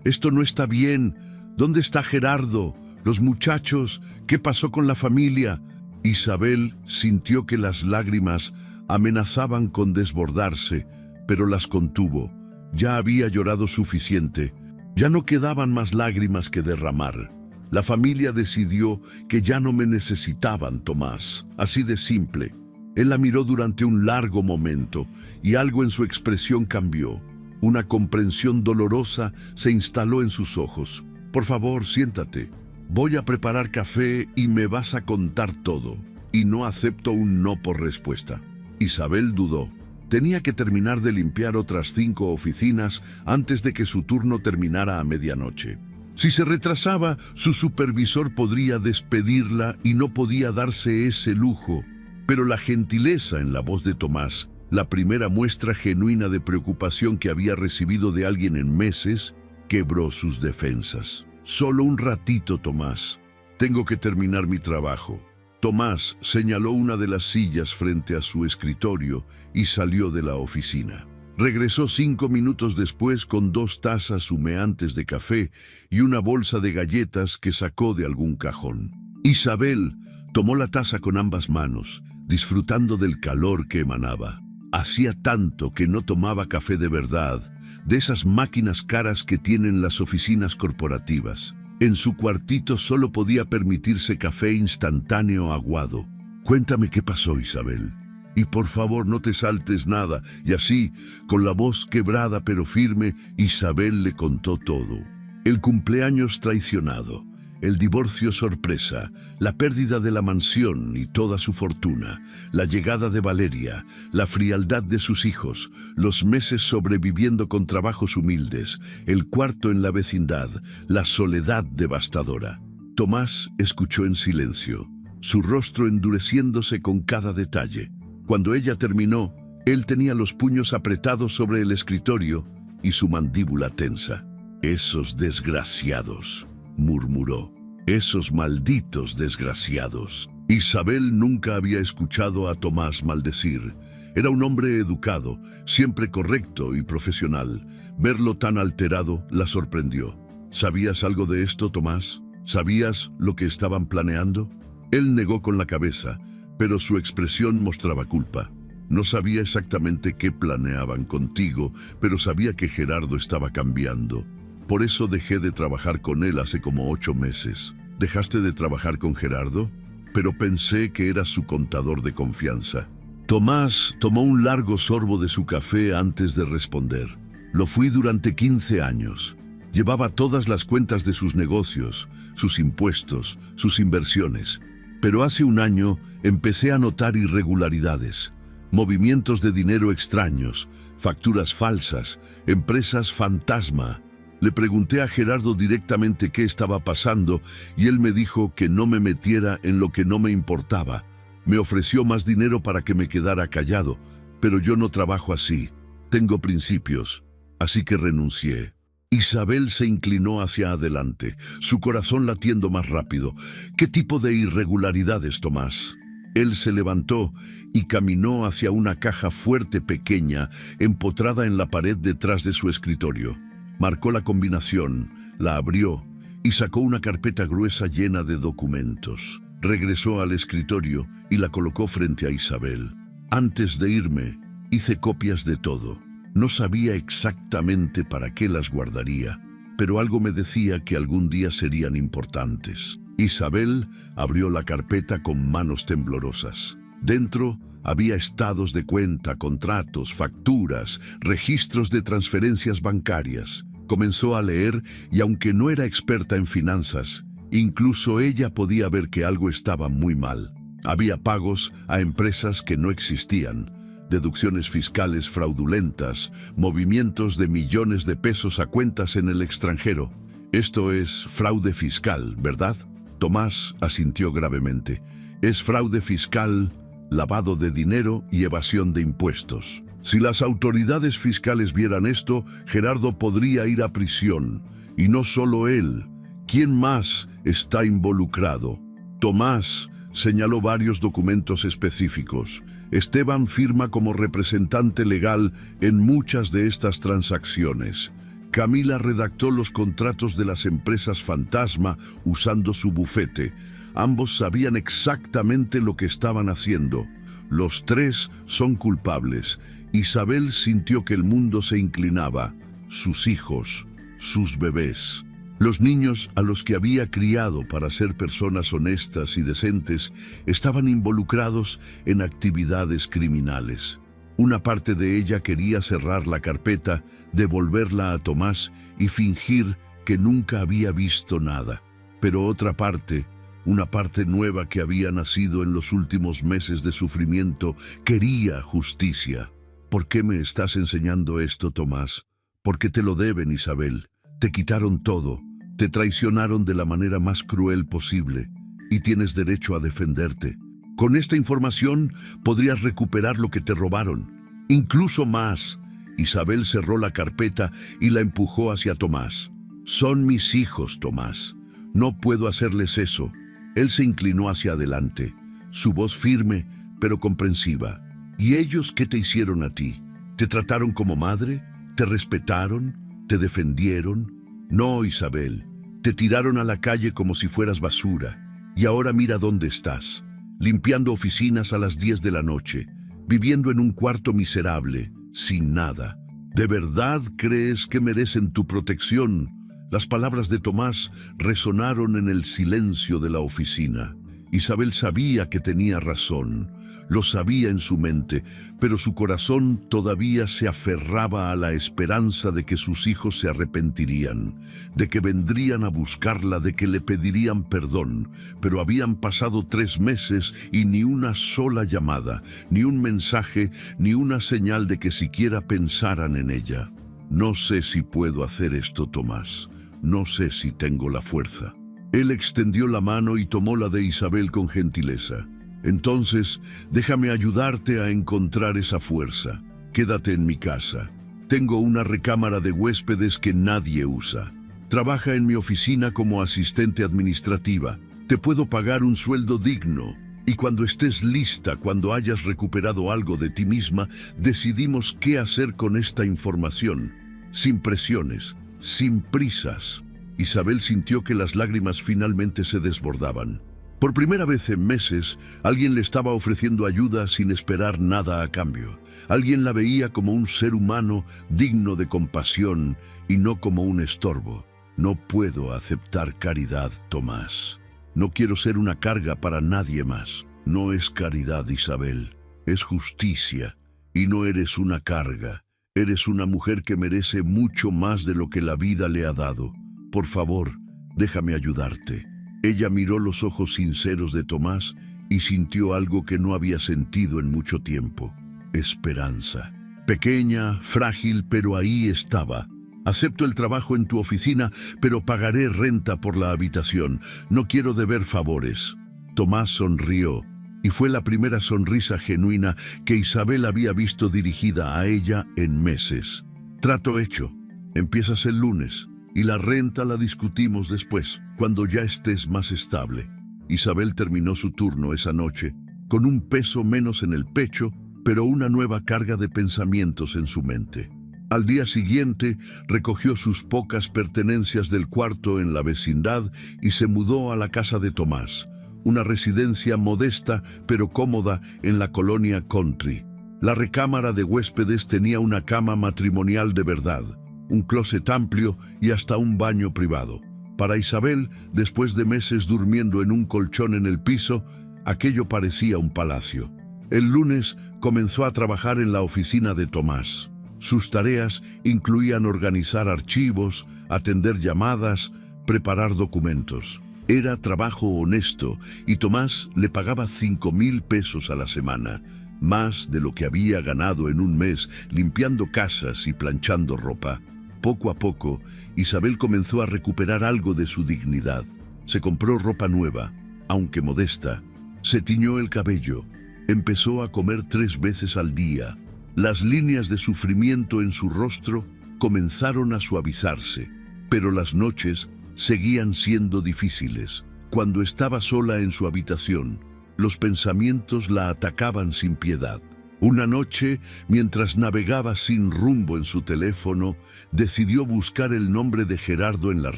esto no está bien. ¿Dónde está Gerardo? los muchachos, ¿qué pasó con la familia? Isabel sintió que las lágrimas amenazaban con desbordarse, pero las contuvo. Ya había llorado suficiente. Ya no quedaban más lágrimas que derramar. La familia decidió que ya no me necesitaban, Tomás. Así de simple. Él la miró durante un largo momento y algo en su expresión cambió. Una comprensión dolorosa se instaló en sus ojos. Por favor, siéntate. Voy a preparar café y me vas a contar todo. Y no acepto un no por respuesta. Isabel dudó. Tenía que terminar de limpiar otras 5 oficinas antes de que su turno terminara a medianoche. Si se retrasaba, su supervisor podría despedirla y no podía darse ese lujo. Pero la gentileza en la voz de Tomás, la primera muestra genuina de preocupación que había recibido de alguien en meses, quebró sus defensas. Solo un ratito, Tomás. Tengo que terminar mi trabajo. Tomás señaló una de las sillas frente a su escritorio y salió de la oficina. Regresó 5 minutos después con 2 tazas humeantes de café y una bolsa de galletas que sacó de algún cajón. Isabel tomó la taza con ambas manos, disfrutando del calor que emanaba. Hacía tanto que no tomaba café de verdad, de esas máquinas caras que tienen las oficinas corporativas. En su cuartito solo podía permitirse café instantáneo aguado. Cuéntame qué pasó, Isabel. Y por favor no te saltes nada. Y así, con la voz quebrada pero firme, Isabel le contó todo. El cumpleaños traicionado, el divorcio sorpresa, la pérdida de la mansión y toda su fortuna, la llegada de Valeria, la frialdad de sus hijos, los meses sobreviviendo con trabajos humildes, el cuarto en la vecindad, la soledad devastadora. Tomás escuchó en silencio, su rostro endureciéndose con cada detalle. Cuando ella terminó, él tenía los puños apretados sobre el escritorio y su mandíbula tensa. «Esos desgraciados», murmuró. «Esos malditos desgraciados». Isabel nunca había escuchado a Tomás maldecir. Era un hombre educado, siempre correcto y profesional. Verlo tan alterado la sorprendió. «¿Sabías algo de esto, Tomás? ¿Sabías lo que estaban planeando?» Él negó con la cabeza, pero su expresión mostraba culpa. «No sabía exactamente qué planeaban contigo, pero sabía que Gerardo estaba cambiando. Por eso dejé de trabajar con él hace como 8 meses. ¿Dejaste de trabajar con Gerardo? Pero pensé que era su contador de confianza». Tomás tomó un largo sorbo de su café antes de responder. «Lo fui durante 15 años. Llevaba todas las cuentas de sus negocios, sus impuestos, sus inversiones. Pero hace un año empecé a notar irregularidades, movimientos de dinero extraños, facturas falsas, empresas fantasma. Le pregunté a Gerardo directamente qué estaba pasando y él me dijo que no me metiera en lo que no me importaba. Me ofreció más dinero para que me quedara callado, pero yo no trabajo así. Tengo principios, así que renuncié». Isabel se inclinó hacia adelante, su corazón latiendo más rápido. «¿Qué tipo de irregularidades, Tomás?» Él se levantó y caminó hacia una caja fuerte pequeña, empotrada en la pared detrás de su escritorio. Marcó la combinación, la abrió y sacó una carpeta gruesa llena de documentos. Regresó al escritorio y la colocó frente a Isabel. «Antes de irme, hice copias de todo. No sabía exactamente para qué las guardaría, pero algo me decía que algún día serían importantes». Isabel abrió la carpeta con manos temblorosas. Dentro había estados de cuenta, contratos, facturas, registros de transferencias bancarias. Comenzó a leer y aunque no era experta en finanzas, incluso ella podía ver que algo estaba muy mal. Había pagos a empresas que no existían, deducciones fiscales fraudulentas, movimientos de millones de pesos a cuentas en el extranjero. «Esto es fraude fiscal, ¿verdad?» Tomás asintió gravemente. «Es fraude fiscal, lavado de dinero y evasión de impuestos. Si las autoridades fiscales vieran esto, Gerardo podría ir a prisión. Y no solo él. ¿Quién más está involucrado?» Tomás señaló varios documentos específicos. «Esteban firma como representante legal en muchas de estas transacciones. Camila redactó los contratos de las empresas fantasma usando su bufete. Ambos sabían exactamente lo que estaban haciendo. Los tres son culpables. Isabel sintió que el mundo se inclinaba. Sus hijos, sus bebés. Los niños a los que había criado para ser personas honestas y decentes estaban involucrados en actividades criminales. Una parte de ella quería cerrar la carpeta, devolverla a Tomás y fingir que nunca había visto nada. Pero otra parte, una parte nueva que había nacido en los últimos meses de sufrimiento, quería justicia. ¿Por qué me estás enseñando esto, Tomás? Porque te lo deben, Isabel. Te quitaron todo. Te traicionaron de la manera más cruel posible y tienes derecho a defenderte. Con esta información podrías recuperar lo que te robaron, incluso más. Isabel cerró la carpeta y la empujó hacia Tomás. Son mis hijos, Tomás. No puedo hacerles eso. Él se inclinó hacia adelante, su voz firme pero comprensiva. ¿Y ellos qué te hicieron a ti? ¿Te trataron como madre? ¿Te respetaron? ¿Te defendieron? No, Isabel, te tiraron a la calle como si fueras basura. Y ahora mira dónde estás, limpiando oficinas a las 10 de la noche, viviendo en un cuarto miserable, sin nada. ¿De verdad crees que merecen tu protección? Las palabras de Tomás resonaron en el silencio de la oficina. Isabel sabía que tenía razón. Lo sabía en su mente, pero su corazón todavía se aferraba a la esperanza de que sus hijos se arrepentirían, de que vendrían a buscarla, de que le pedirían perdón. Pero habían pasado 3 meses y ni una sola llamada, ni un mensaje, ni una señal de que siquiera pensaran en ella. No sé si puedo hacer esto, Tomás. No sé si tengo la fuerza. Él extendió la mano y tomó la de Isabel con gentileza. Entonces, déjame ayudarte a encontrar esa fuerza. Quédate en mi casa. Tengo una recámara de huéspedes que nadie usa. Trabaja en mi oficina como asistente administrativa. Te puedo pagar un sueldo digno. Y cuando estés lista, cuando hayas recuperado algo de ti misma, decidimos qué hacer con esta información. Sin presiones, sin prisas. Isabel sintió que las lágrimas finalmente se desbordaban. Por primera vez en meses, alguien le estaba ofreciendo ayuda sin esperar nada a cambio. Alguien la veía como un ser humano digno de compasión y no como un estorbo. No puedo aceptar caridad, Tomás. No quiero ser una carga para nadie más. No es caridad, Isabel. Es justicia. Y no eres una carga. Eres una mujer que merece mucho más de lo que la vida le ha dado. Por favor, déjame ayudarte. Ella miró los ojos sinceros de Tomás y sintió algo que no había sentido en mucho tiempo. Esperanza. Pequeña, frágil, pero ahí estaba. Acepto el trabajo en tu oficina, pero pagaré renta por la habitación. No quiero deber favores. Tomás sonrió, y fue la primera sonrisa genuina que Isabel había visto dirigida a ella en meses. Trato hecho. Empiezas el lunes. Y la renta la discutimos después, cuando ya estés más estable. Isabel terminó su turno esa noche, con un peso menos en el pecho, pero una nueva carga de pensamientos en su mente. Al día siguiente, recogió sus pocas pertenencias del cuarto en la vecindad y se mudó a la casa de Tomás, una residencia modesta pero cómoda en la colonia Country. La recámara de huéspedes tenía una cama matrimonial de verdad, un closet amplio y hasta un baño privado. Para Isabel, después de meses durmiendo en un colchón en el piso, aquello parecía un palacio. El lunes comenzó a trabajar en la oficina de Tomás. Sus tareas incluían organizar archivos, atender llamadas, preparar documentos. Era trabajo honesto y Tomás le pagaba 5,000 pesos a la semana, más de lo que había ganado en un mes limpiando casas y planchando ropa. Poco a poco, Isabel comenzó a recuperar algo de su dignidad. Se compró ropa nueva, aunque modesta. Se tiñó el cabello. Empezó a comer 3 veces al día. Las líneas de sufrimiento en su rostro comenzaron a suavizarse, pero las noches seguían siendo difíciles. Cuando estaba sola en su habitación, los pensamientos la atacaban sin piedad. Una noche, mientras navegaba sin rumbo en su teléfono, decidió buscar el nombre de Gerardo en las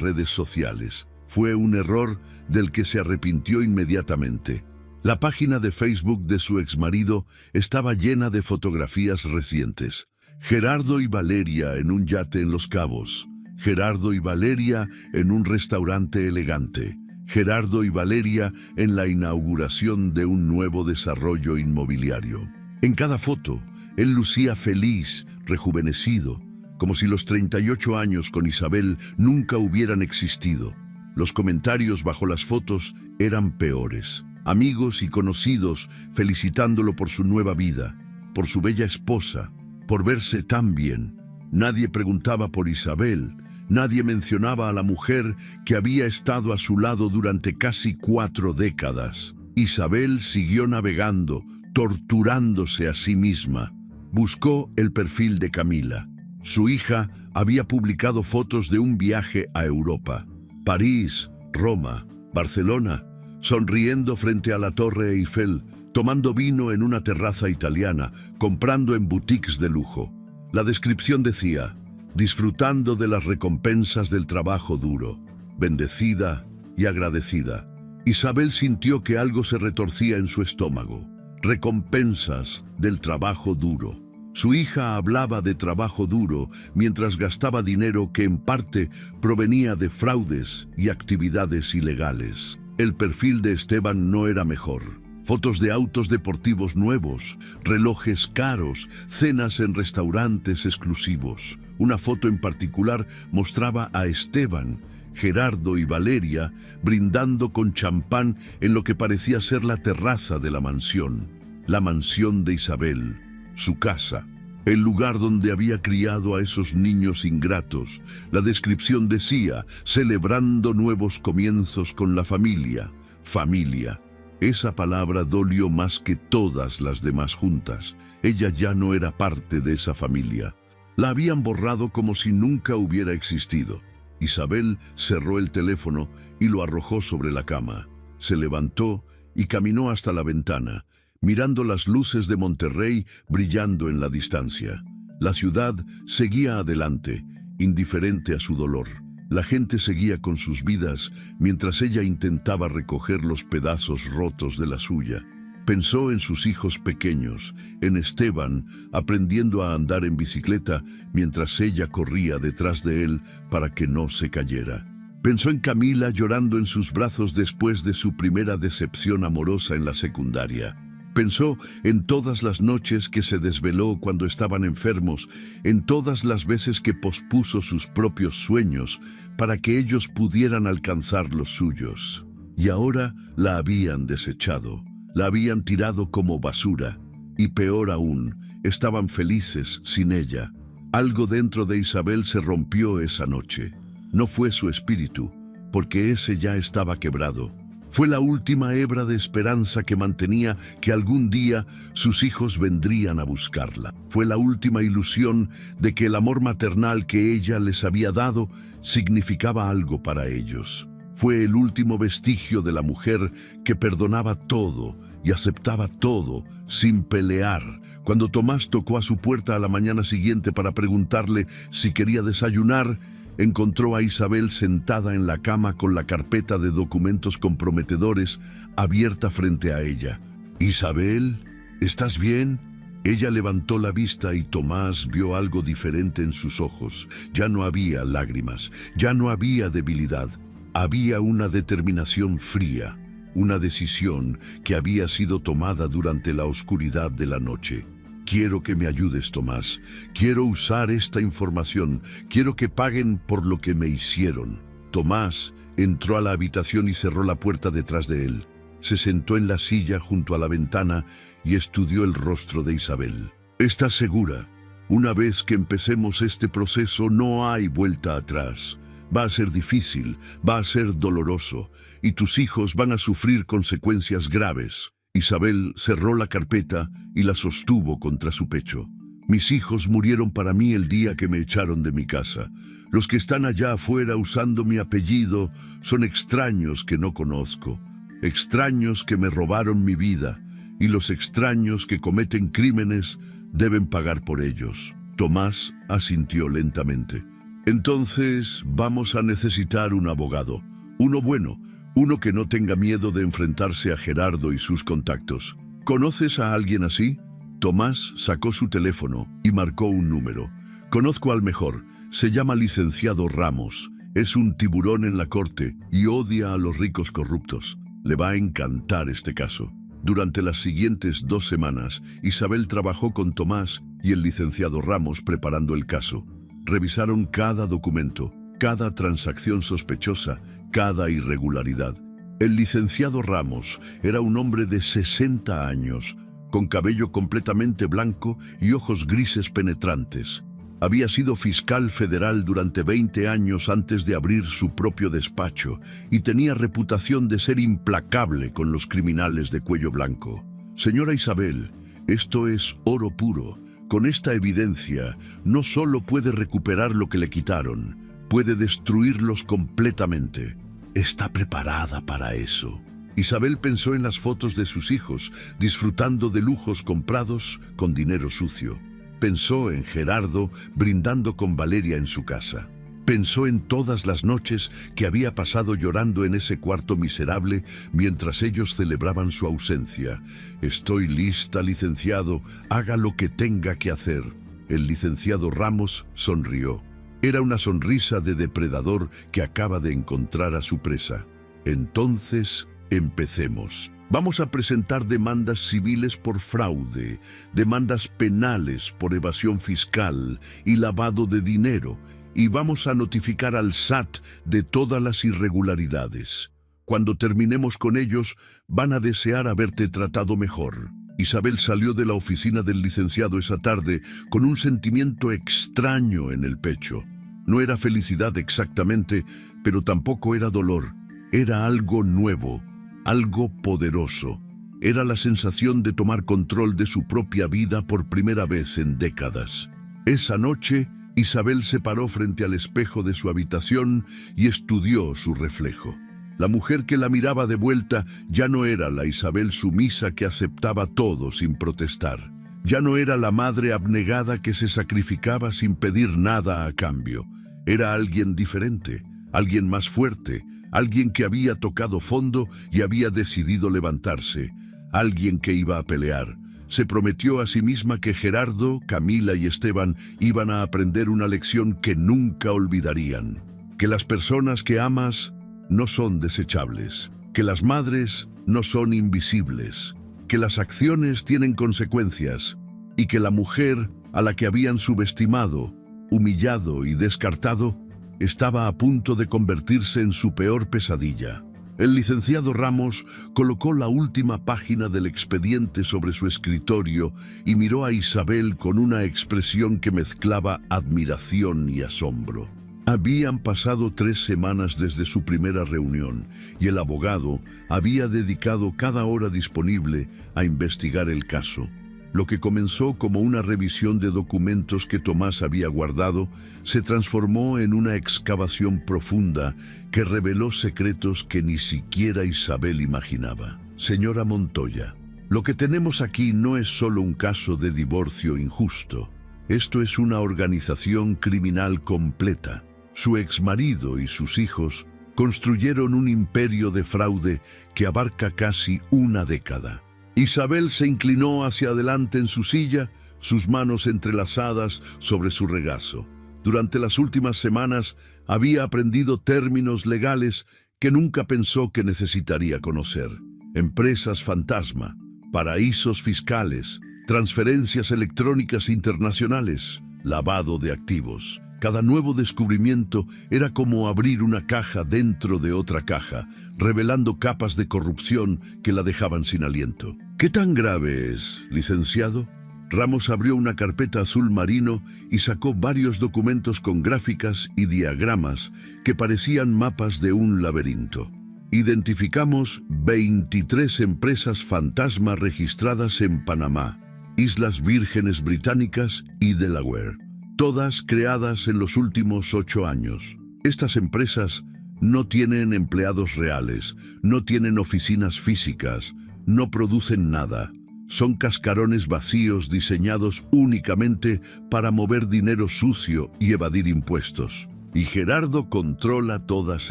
redes sociales. Fue un error del que se arrepintió inmediatamente. La página de Facebook de su exmarido estaba llena de fotografías recientes. Gerardo y Valeria en un yate en Los Cabos. Gerardo y Valeria en un restaurante elegante. Gerardo y Valeria en la inauguración de un nuevo desarrollo inmobiliario. En cada foto, él lucía feliz, rejuvenecido, como si los 38 años con Isabel nunca hubieran existido. Los comentarios bajo las fotos eran peores. Amigos y conocidos felicitándolo por su nueva vida, por su bella esposa, por verse tan bien. Nadie preguntaba por Isabel, nadie mencionaba a la mujer que había estado a su lado durante casi 4 décadas. Isabel siguió navegando, torturándose a sí misma. Buscó el perfil de Camila. Su hija había publicado fotos de un viaje a Europa. París, Roma, Barcelona, sonriendo frente a la Torre Eiffel, tomando vino en una terraza italiana, comprando en boutiques de lujo. La descripción decía: disfrutando de las recompensas del trabajo duro, bendecida y agradecida. Isabel sintió que algo se retorcía en su estómago. Recompensas del trabajo duro. Su hija hablaba de trabajo duro mientras gastaba dinero que en parte provenía de fraudes y actividades ilegales. El perfil de Esteban no era mejor. Fotos de autos deportivos nuevos, relojes caros, cenas en restaurantes exclusivos. Una foto en particular mostraba a Esteban, Gerardo y Valeria brindando con champán en lo que parecía ser la terraza de la mansión de Isabel, su casa, el lugar donde había criado a esos niños ingratos. La descripción decía: celebrando nuevos comienzos con la familia. Familia. Esa palabra dolió más que todas las demás juntas. Ella ya no era parte de esa familia. La habían borrado como si nunca hubiera existido. Isabel cerró el teléfono y lo arrojó sobre la cama. Se levantó y caminó hasta la ventana, mirando las luces de Monterrey brillando en la distancia. La ciudad seguía adelante, indiferente a su dolor. La gente seguía con sus vidas mientras ella intentaba recoger los pedazos rotos de la suya. Pensó en sus hijos pequeños, en Esteban aprendiendo a andar en bicicleta mientras ella corría detrás de él para que no se cayera. Pensó en Camila llorando en sus brazos después de su primera decepción amorosa en la secundaria. Pensó en todas las noches que se desveló cuando estaban enfermos, en todas las veces que pospuso sus propios sueños para que ellos pudieran alcanzar los suyos. Y ahora la habían desechado. La habían tirado como basura, y peor aún, estaban felices sin ella. Algo dentro de Isabel se rompió esa noche. No fue su espíritu, porque ese ya estaba quebrado. Fue la última hebra de esperanza que mantenía que algún día sus hijos vendrían a buscarla. Fue la última ilusión de que el amor maternal que ella les había dado significaba algo para ellos. Fue el último vestigio de la mujer que perdonaba todo y aceptaba todo sin pelear. Cuando Tomás tocó a su puerta a la mañana siguiente para preguntarle si quería desayunar, encontró a Isabel sentada en la cama con la carpeta de documentos comprometedores abierta frente a ella. «Isabel, ¿estás bien?». Ella levantó la vista y Tomás vio algo diferente en sus ojos. Ya no había lágrimas, ya no había debilidad. Había una determinación fría, una decisión que había sido tomada durante la oscuridad de la noche. «Quiero que me ayudes, Tomás. Quiero usar esta información. Quiero que paguen por lo que me hicieron». Tomás entró a la habitación y cerró la puerta detrás de él. Se sentó en la silla junto a la ventana y estudió el rostro de Isabel. «¿Estás segura? Una vez que empecemos este proceso no hay vuelta atrás. Va a ser difícil, va a ser doloroso, y tus hijos van a sufrir consecuencias graves». Isabel cerró la carpeta y la sostuvo contra su pecho. «Mis hijos murieron para mí el día que me echaron de mi casa. Los que están allá afuera usando mi apellido son extraños que no conozco, extraños que me robaron mi vida, y los extraños que cometen crímenes deben pagar por ellos. Tomás asintió lentamente. Entonces vamos a necesitar un abogado. Uno bueno, uno que no tenga miedo de enfrentarse a Gerardo y sus contactos. ¿Conoces a alguien así? Tomás sacó su teléfono y marcó un número. Conozco al mejor. Se llama licenciado Ramos. Es un tiburón en la corte y odia a los ricos corruptos. Le va a encantar este caso. Durante las siguientes 2 semanas, Isabel trabajó con Tomás y el licenciado Ramos preparando el caso. Revisaron cada documento, cada transacción sospechosa, cada irregularidad. El licenciado Ramos era un hombre de 60 años, con cabello completamente blanco y ojos grises penetrantes. Había sido fiscal federal durante 20 años antes de abrir su propio despacho y tenía reputación de ser implacable con los criminales de cuello blanco. Señora Isabel, esto es oro puro. Con esta evidencia, no solo puede recuperar lo que le quitaron, puede destruirlos completamente. Está preparada para eso. Isabel pensó en las fotos de sus hijos, disfrutando de lujos comprados con dinero sucio. Pensó en Gerardo brindando con Valeria en su casa. Pensó en todas las noches que había pasado llorando en ese cuarto miserable mientras ellos celebraban su ausencia. Estoy lista, licenciado, haga lo que tenga que hacer. El licenciado Ramos sonrió. Era una sonrisa de depredador que acaba de encontrar a su presa. Entonces, empecemos. Vamos a presentar demandas civiles por fraude, demandas penales por evasión fiscal y lavado de dinero, y vamos a notificar al SAT de todas las irregularidades. Cuando terminemos con ellos, van a desear haberte tratado mejor. Isabel salió de la oficina del licenciado esa tarde con un sentimiento extraño en el pecho. No era felicidad exactamente, pero tampoco era dolor. Era algo nuevo. Algo poderoso. Era la sensación de tomar control de su propia vida por primera vez en décadas. Esa noche, Isabel se paró frente al espejo de su habitación y estudió su reflejo. La mujer que la miraba de vuelta ya no era la Isabel sumisa que aceptaba todo sin protestar. Ya no era la madre abnegada que se sacrificaba sin pedir nada a cambio. Era alguien diferente, alguien más fuerte, alguien que había tocado fondo y había decidido levantarse, alguien que iba a pelear. Se prometió a sí misma que Gerardo, Camila y Esteban iban a aprender una lección que nunca olvidarían. Que las personas que amas no son desechables, que las madres no son invisibles, que las acciones tienen consecuencias y que la mujer a la que habían subestimado, humillado y descartado estaba a punto de convertirse en su peor pesadilla. El licenciado Ramos colocó la última página del expediente sobre su escritorio y miró a Isabel con una expresión que mezclaba admiración y asombro. Habían pasado 3 semanas desde su primera reunión y el abogado había dedicado cada hora disponible a investigar el caso. Lo que comenzó como una revisión de documentos que Tomás había guardado se transformó en una excavación profunda que reveló secretos que ni siquiera Isabel imaginaba. Señora Montoya, lo que tenemos aquí no es solo un caso de divorcio injusto. Esto es una organización criminal completa. Su exmarido y sus hijos construyeron un imperio de fraude que abarca casi una década. Isabel se inclinó hacia adelante en su silla, sus manos entrelazadas sobre su regazo. Durante las últimas semanas había aprendido términos legales que nunca pensó que necesitaría conocer. Empresas fantasma, paraísos fiscales, transferencias electrónicas internacionales, lavado de activos. Cada nuevo descubrimiento era como abrir una caja dentro de otra caja, revelando capas de corrupción que la dejaban sin aliento. ¿Qué tan grave es, licenciado? Ramos abrió una carpeta azul marino y sacó varios documentos con gráficas y diagramas que parecían mapas de un laberinto. Identificamos 23 empresas fantasma registradas en Panamá, Islas Vírgenes Británicas y Delaware. Todas creadas en los últimos 8 años. Estas empresas no tienen empleados reales, no tienen oficinas físicas, no producen nada. Son cascarones vacíos diseñados únicamente para mover dinero sucio y evadir impuestos. ¿Y Gerardo controla todas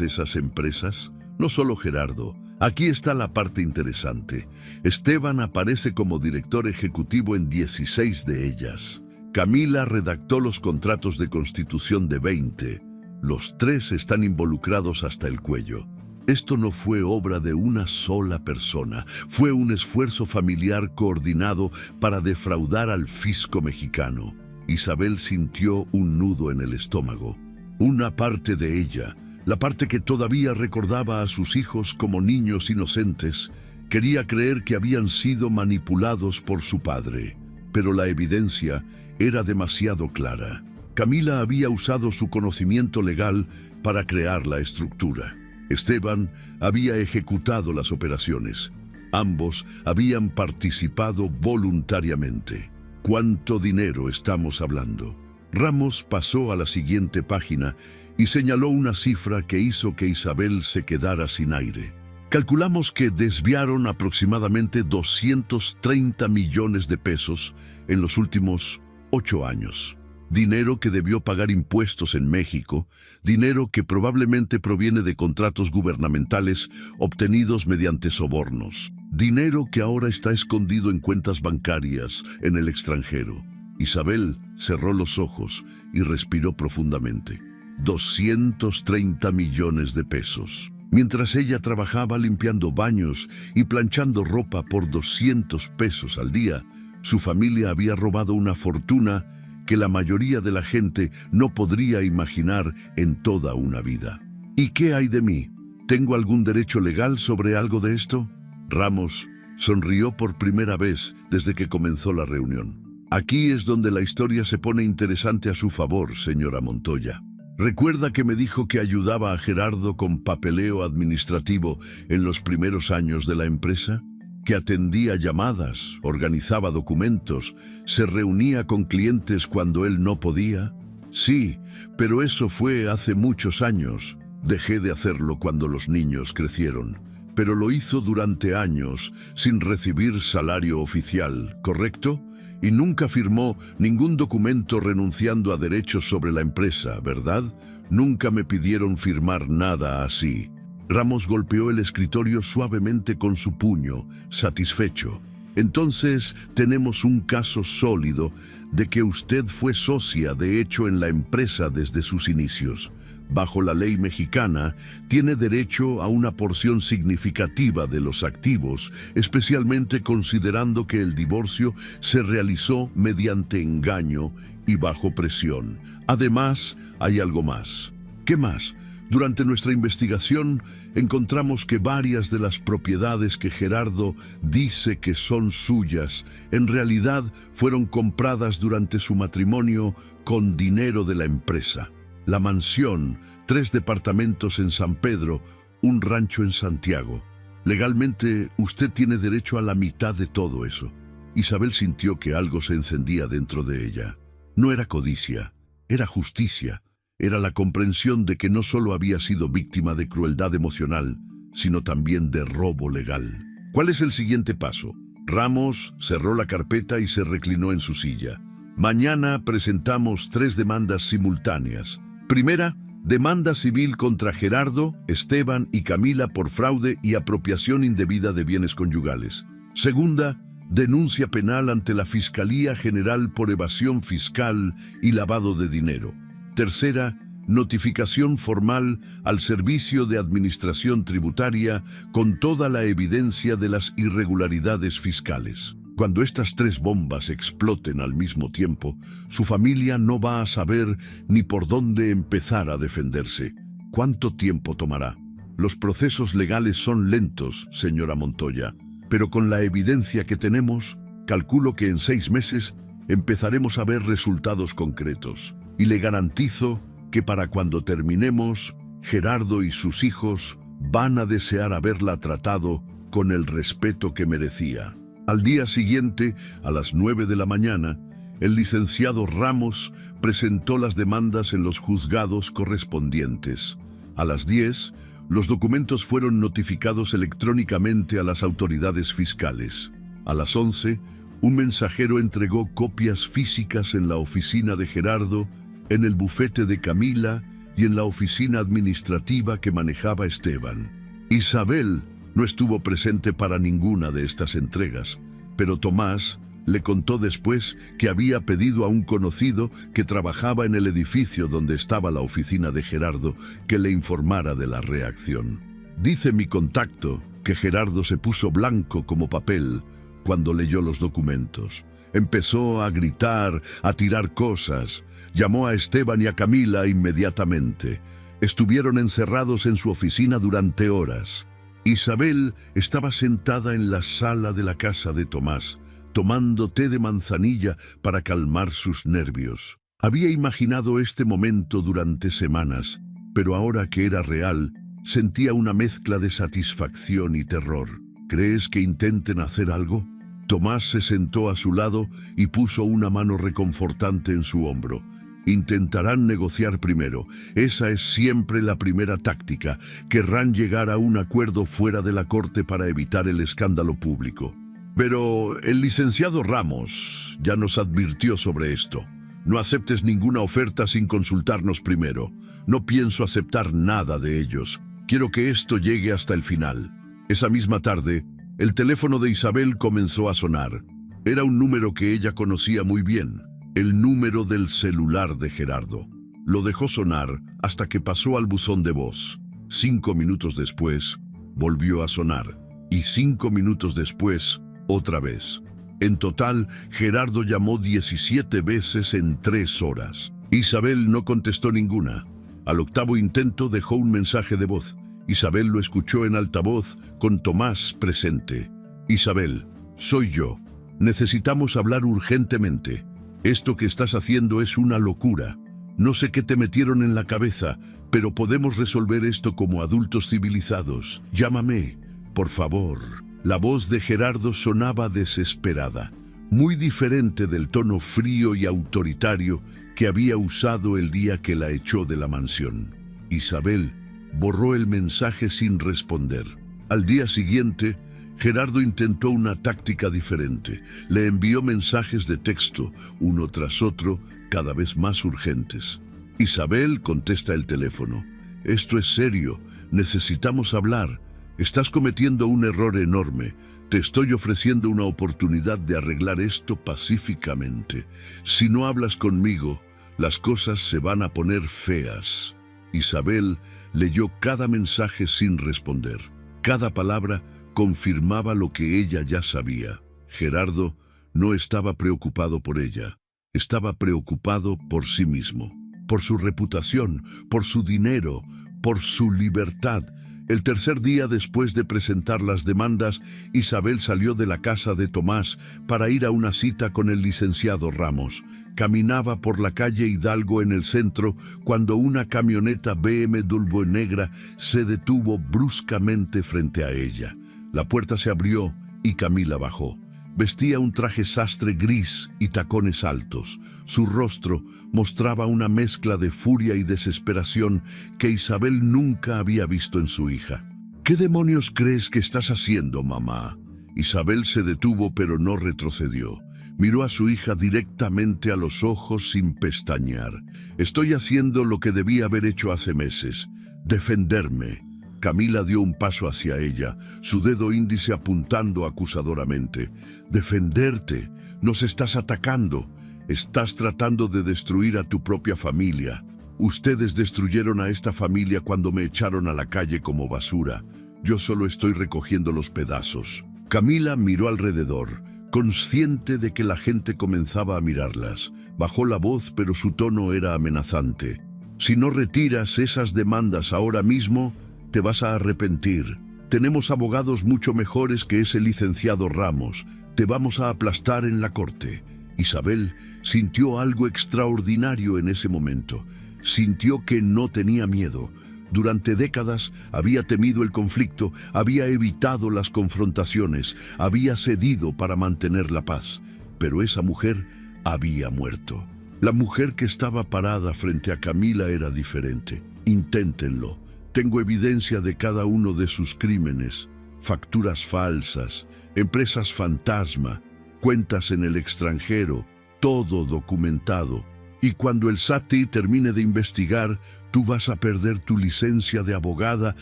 esas empresas? No solo Gerardo. Aquí está la parte interesante. Esteban aparece como director ejecutivo en 16 de ellas. Camila redactó los contratos de constitución de 20. Los 3 están involucrados hasta el cuello. Esto no fue obra de una sola persona, fue un esfuerzo familiar coordinado para defraudar al fisco mexicano. Isabel sintió un nudo en el estómago. Una parte de ella, la parte que todavía recordaba a sus hijos como niños inocentes, quería creer que habían sido manipulados por su padre. Pero la evidencia era demasiado clara. Camila había usado su conocimiento legal para crear la estructura. Esteban había ejecutado las operaciones. Ambos habían participado voluntariamente. ¿Cuánto dinero estamos hablando? Ramos pasó a la siguiente página y señaló una cifra que hizo que Isabel se quedara sin aire. Calculamos que desviaron aproximadamente 230 millones de pesos en los últimos 8 años. Dinero que debió pagar impuestos en México, dinero que probablemente proviene de contratos gubernamentales obtenidos mediante sobornos, dinero que ahora está escondido en cuentas bancarias en el extranjero. Isabel cerró los ojos y respiró profundamente. 230 millones de pesos. Mientras ella trabajaba limpiando baños y planchando ropa por 200 pesos al día, su familia había robado una fortuna que la mayoría de la gente no podría imaginar en toda una vida. ¿Y qué hay de mí? ¿Tengo algún derecho legal sobre algo de esto? Ramos sonrió por primera vez desde que comenzó la reunión. Aquí es donde la historia se pone interesante a su favor, señora Montoya. ¿Recuerda que me dijo que ayudaba a Gerardo con papeleo administrativo en los primeros años de la empresa? Que atendía llamadas, organizaba documentos, se reunía con clientes cuando él no podía. Sí, pero eso fue hace muchos años. Dejé de hacerlo cuando los niños crecieron. Pero lo hizo durante años, sin recibir salario oficial, ¿correcto? Y nunca firmó ningún documento renunciando a derechos sobre la empresa, ¿verdad? Nunca me pidieron firmar nada así. Ramos golpeó el escritorio suavemente con su puño, satisfecho. Entonces tenemos un caso sólido de que usted fue socia de hecho en la empresa desde sus inicios. Bajo la ley mexicana, tiene derecho a una porción significativa de los activos, especialmente considerando que el divorcio se realizó mediante engaño y bajo presión. Además, hay algo más. ¿Qué más? Durante nuestra investigación, encontramos que varias de las propiedades que Gerardo dice que son suyas, en realidad fueron compradas durante su matrimonio con dinero de la empresa. La mansión, 3 departamentos en San Pedro, un rancho en Santiago. Legalmente, usted tiene derecho a la mitad de todo eso. Isabel sintió que algo se encendía dentro de ella. No era codicia, era justicia. Era la comprensión de que no solo había sido víctima de crueldad emocional, sino también de robo legal. ¿Cuál es el siguiente paso? Ramos cerró la carpeta y se reclinó en su silla. Mañana presentamos 3 demandas simultáneas. Primera, demanda civil contra Gerardo, Esteban y Camila por fraude y apropiación indebida de bienes conyugales. Segunda, denuncia penal ante la Fiscalía General por evasión fiscal y lavado de dinero. Tercera, notificación formal al Servicio de Administración Tributaria con toda la evidencia de las irregularidades fiscales. Cuando estas 3 bombas exploten al mismo tiempo, su familia no va a saber ni por dónde empezar a defenderse. ¿Cuánto tiempo tomará? Los procesos legales son lentos, señora Montoya, pero con la evidencia que tenemos, calculo que en 6 meses empezaremos a ver resultados concretos. Y le garantizo que para cuando terminemos, Gerardo y sus hijos van a desear haberla tratado con el respeto que merecía. Al día siguiente, a las 9 de la mañana, el licenciado Ramos presentó las demandas en los juzgados correspondientes. A las 10, los documentos fueron notificados electrónicamente a las autoridades fiscales. A las 11, un mensajero entregó copias físicas en la oficina de Gerardo, en el bufete de Camila y en la oficina administrativa que manejaba Esteban. Isabel no estuvo presente para ninguna de estas entregas, pero Tomás le contó después que había pedido a un conocido que trabajaba en el edificio donde estaba la oficina de Gerardo que le informara de la reacción. Dice mi contacto que Gerardo se puso blanco como papel cuando leyó los documentos. Empezó a gritar, a tirar cosas. Llamó a Esteban y a Camila inmediatamente. Estuvieron encerrados en su oficina durante horas. Isabel estaba sentada en la sala de la casa de Tomás, tomando té de manzanilla para calmar sus nervios. Había imaginado este momento durante semanas, pero ahora que era real, sentía una mezcla de satisfacción y terror. ¿Crees que intenten hacer algo? Tomás se sentó a su lado y puso una mano reconfortante en su hombro. Intentarán negociar primero. Esa es siempre la primera táctica. Querrán llegar a un acuerdo fuera de la corte para evitar el escándalo público. Pero el licenciado Ramos ya nos advirtió sobre esto. No aceptes ninguna oferta sin consultarnos primero. No pienso aceptar nada de ellos. Quiero que esto llegue hasta el final. Esa misma tarde, el teléfono de Isabel comenzó a sonar. Era un número que ella conocía muy bien, el número del celular de Gerardo. Lo dejó sonar hasta que pasó al buzón de voz. 5 minutos después, volvió a sonar. Y 5 minutos después, otra vez. En total, Gerardo llamó 17 veces en 3 horas. Isabel no contestó ninguna. Al 8º intento dejó un mensaje de voz. Isabel lo escuchó en altavoz con Tomás presente. Isabel, soy yo. Necesitamos hablar urgentemente. Esto que estás haciendo es una locura. No sé qué te metieron en la cabeza, pero podemos resolver esto como adultos civilizados. Llámame, por favor. La voz de Gerardo sonaba desesperada, muy diferente del tono frío y autoritario que había usado el día que la echó de la mansión. Isabel borró el mensaje sin responder. Al día siguiente, Gerardo intentó una táctica diferente. Le envió mensajes de texto, uno tras otro, cada vez más urgentes. Isabel contesta el teléfono. Esto es serio, necesitamos hablar. Estás cometiendo un error enorme. Te estoy ofreciendo una oportunidad de arreglar esto pacíficamente. Si no hablas conmigo, las cosas se van a poner feas. Isabel leyó cada mensaje sin responder. Cada palabra confirmaba lo que ella ya sabía. Gerardo no estaba preocupado por ella. Estaba preocupado por sí mismo, por su reputación, por su dinero, por su libertad. El tercer día después de presentar las demandas, Isabel salió de la casa de Tomás para ir a una cita con el licenciado Ramos. Caminaba por la calle Hidalgo en el centro cuando una camioneta BMW negra se detuvo bruscamente frente a ella. La puerta se abrió y Camila bajó. Vestía un traje sastre gris y tacones altos. Su rostro mostraba una mezcla de furia y desesperación que Isabel nunca había visto en su hija. ¿Qué demonios crees que estás haciendo, mamá? Isabel se detuvo pero no retrocedió. Miró a su hija directamente a los ojos sin pestañear. Estoy haciendo lo que debía haber hecho hace meses. Defenderme. Camila dio un paso hacia ella, su dedo índice apuntando acusadoramente. Defenderte. Nos estás atacando. Estás tratando de destruir a tu propia familia. Ustedes destruyeron a esta familia cuando me echaron a la calle como basura. Yo solo estoy recogiendo los pedazos. Camila miró alrededor, consciente de que la gente comenzaba a mirarlas. Bajó la voz, pero su tono era amenazante. Si no retiras esas demandas ahora mismo, te vas a arrepentir. Tenemos abogados mucho mejores que ese licenciado Ramos. Te vamos a aplastar en la corte. Isabel sintió algo extraordinario en ese momento. Sintió que no tenía miedo. Durante décadas había temido el conflicto, había evitado las confrontaciones, había cedido para mantener la paz. Pero esa mujer había muerto. La mujer que estaba parada frente a Camila era diferente. Inténtenlo. Tengo evidencia de cada uno de sus crímenes. facturas falsas, empresas fantasma, cuentas en el extranjero, todo documentado. Y cuando el SAT termine de investigar, tú vas a perder tu licencia de abogada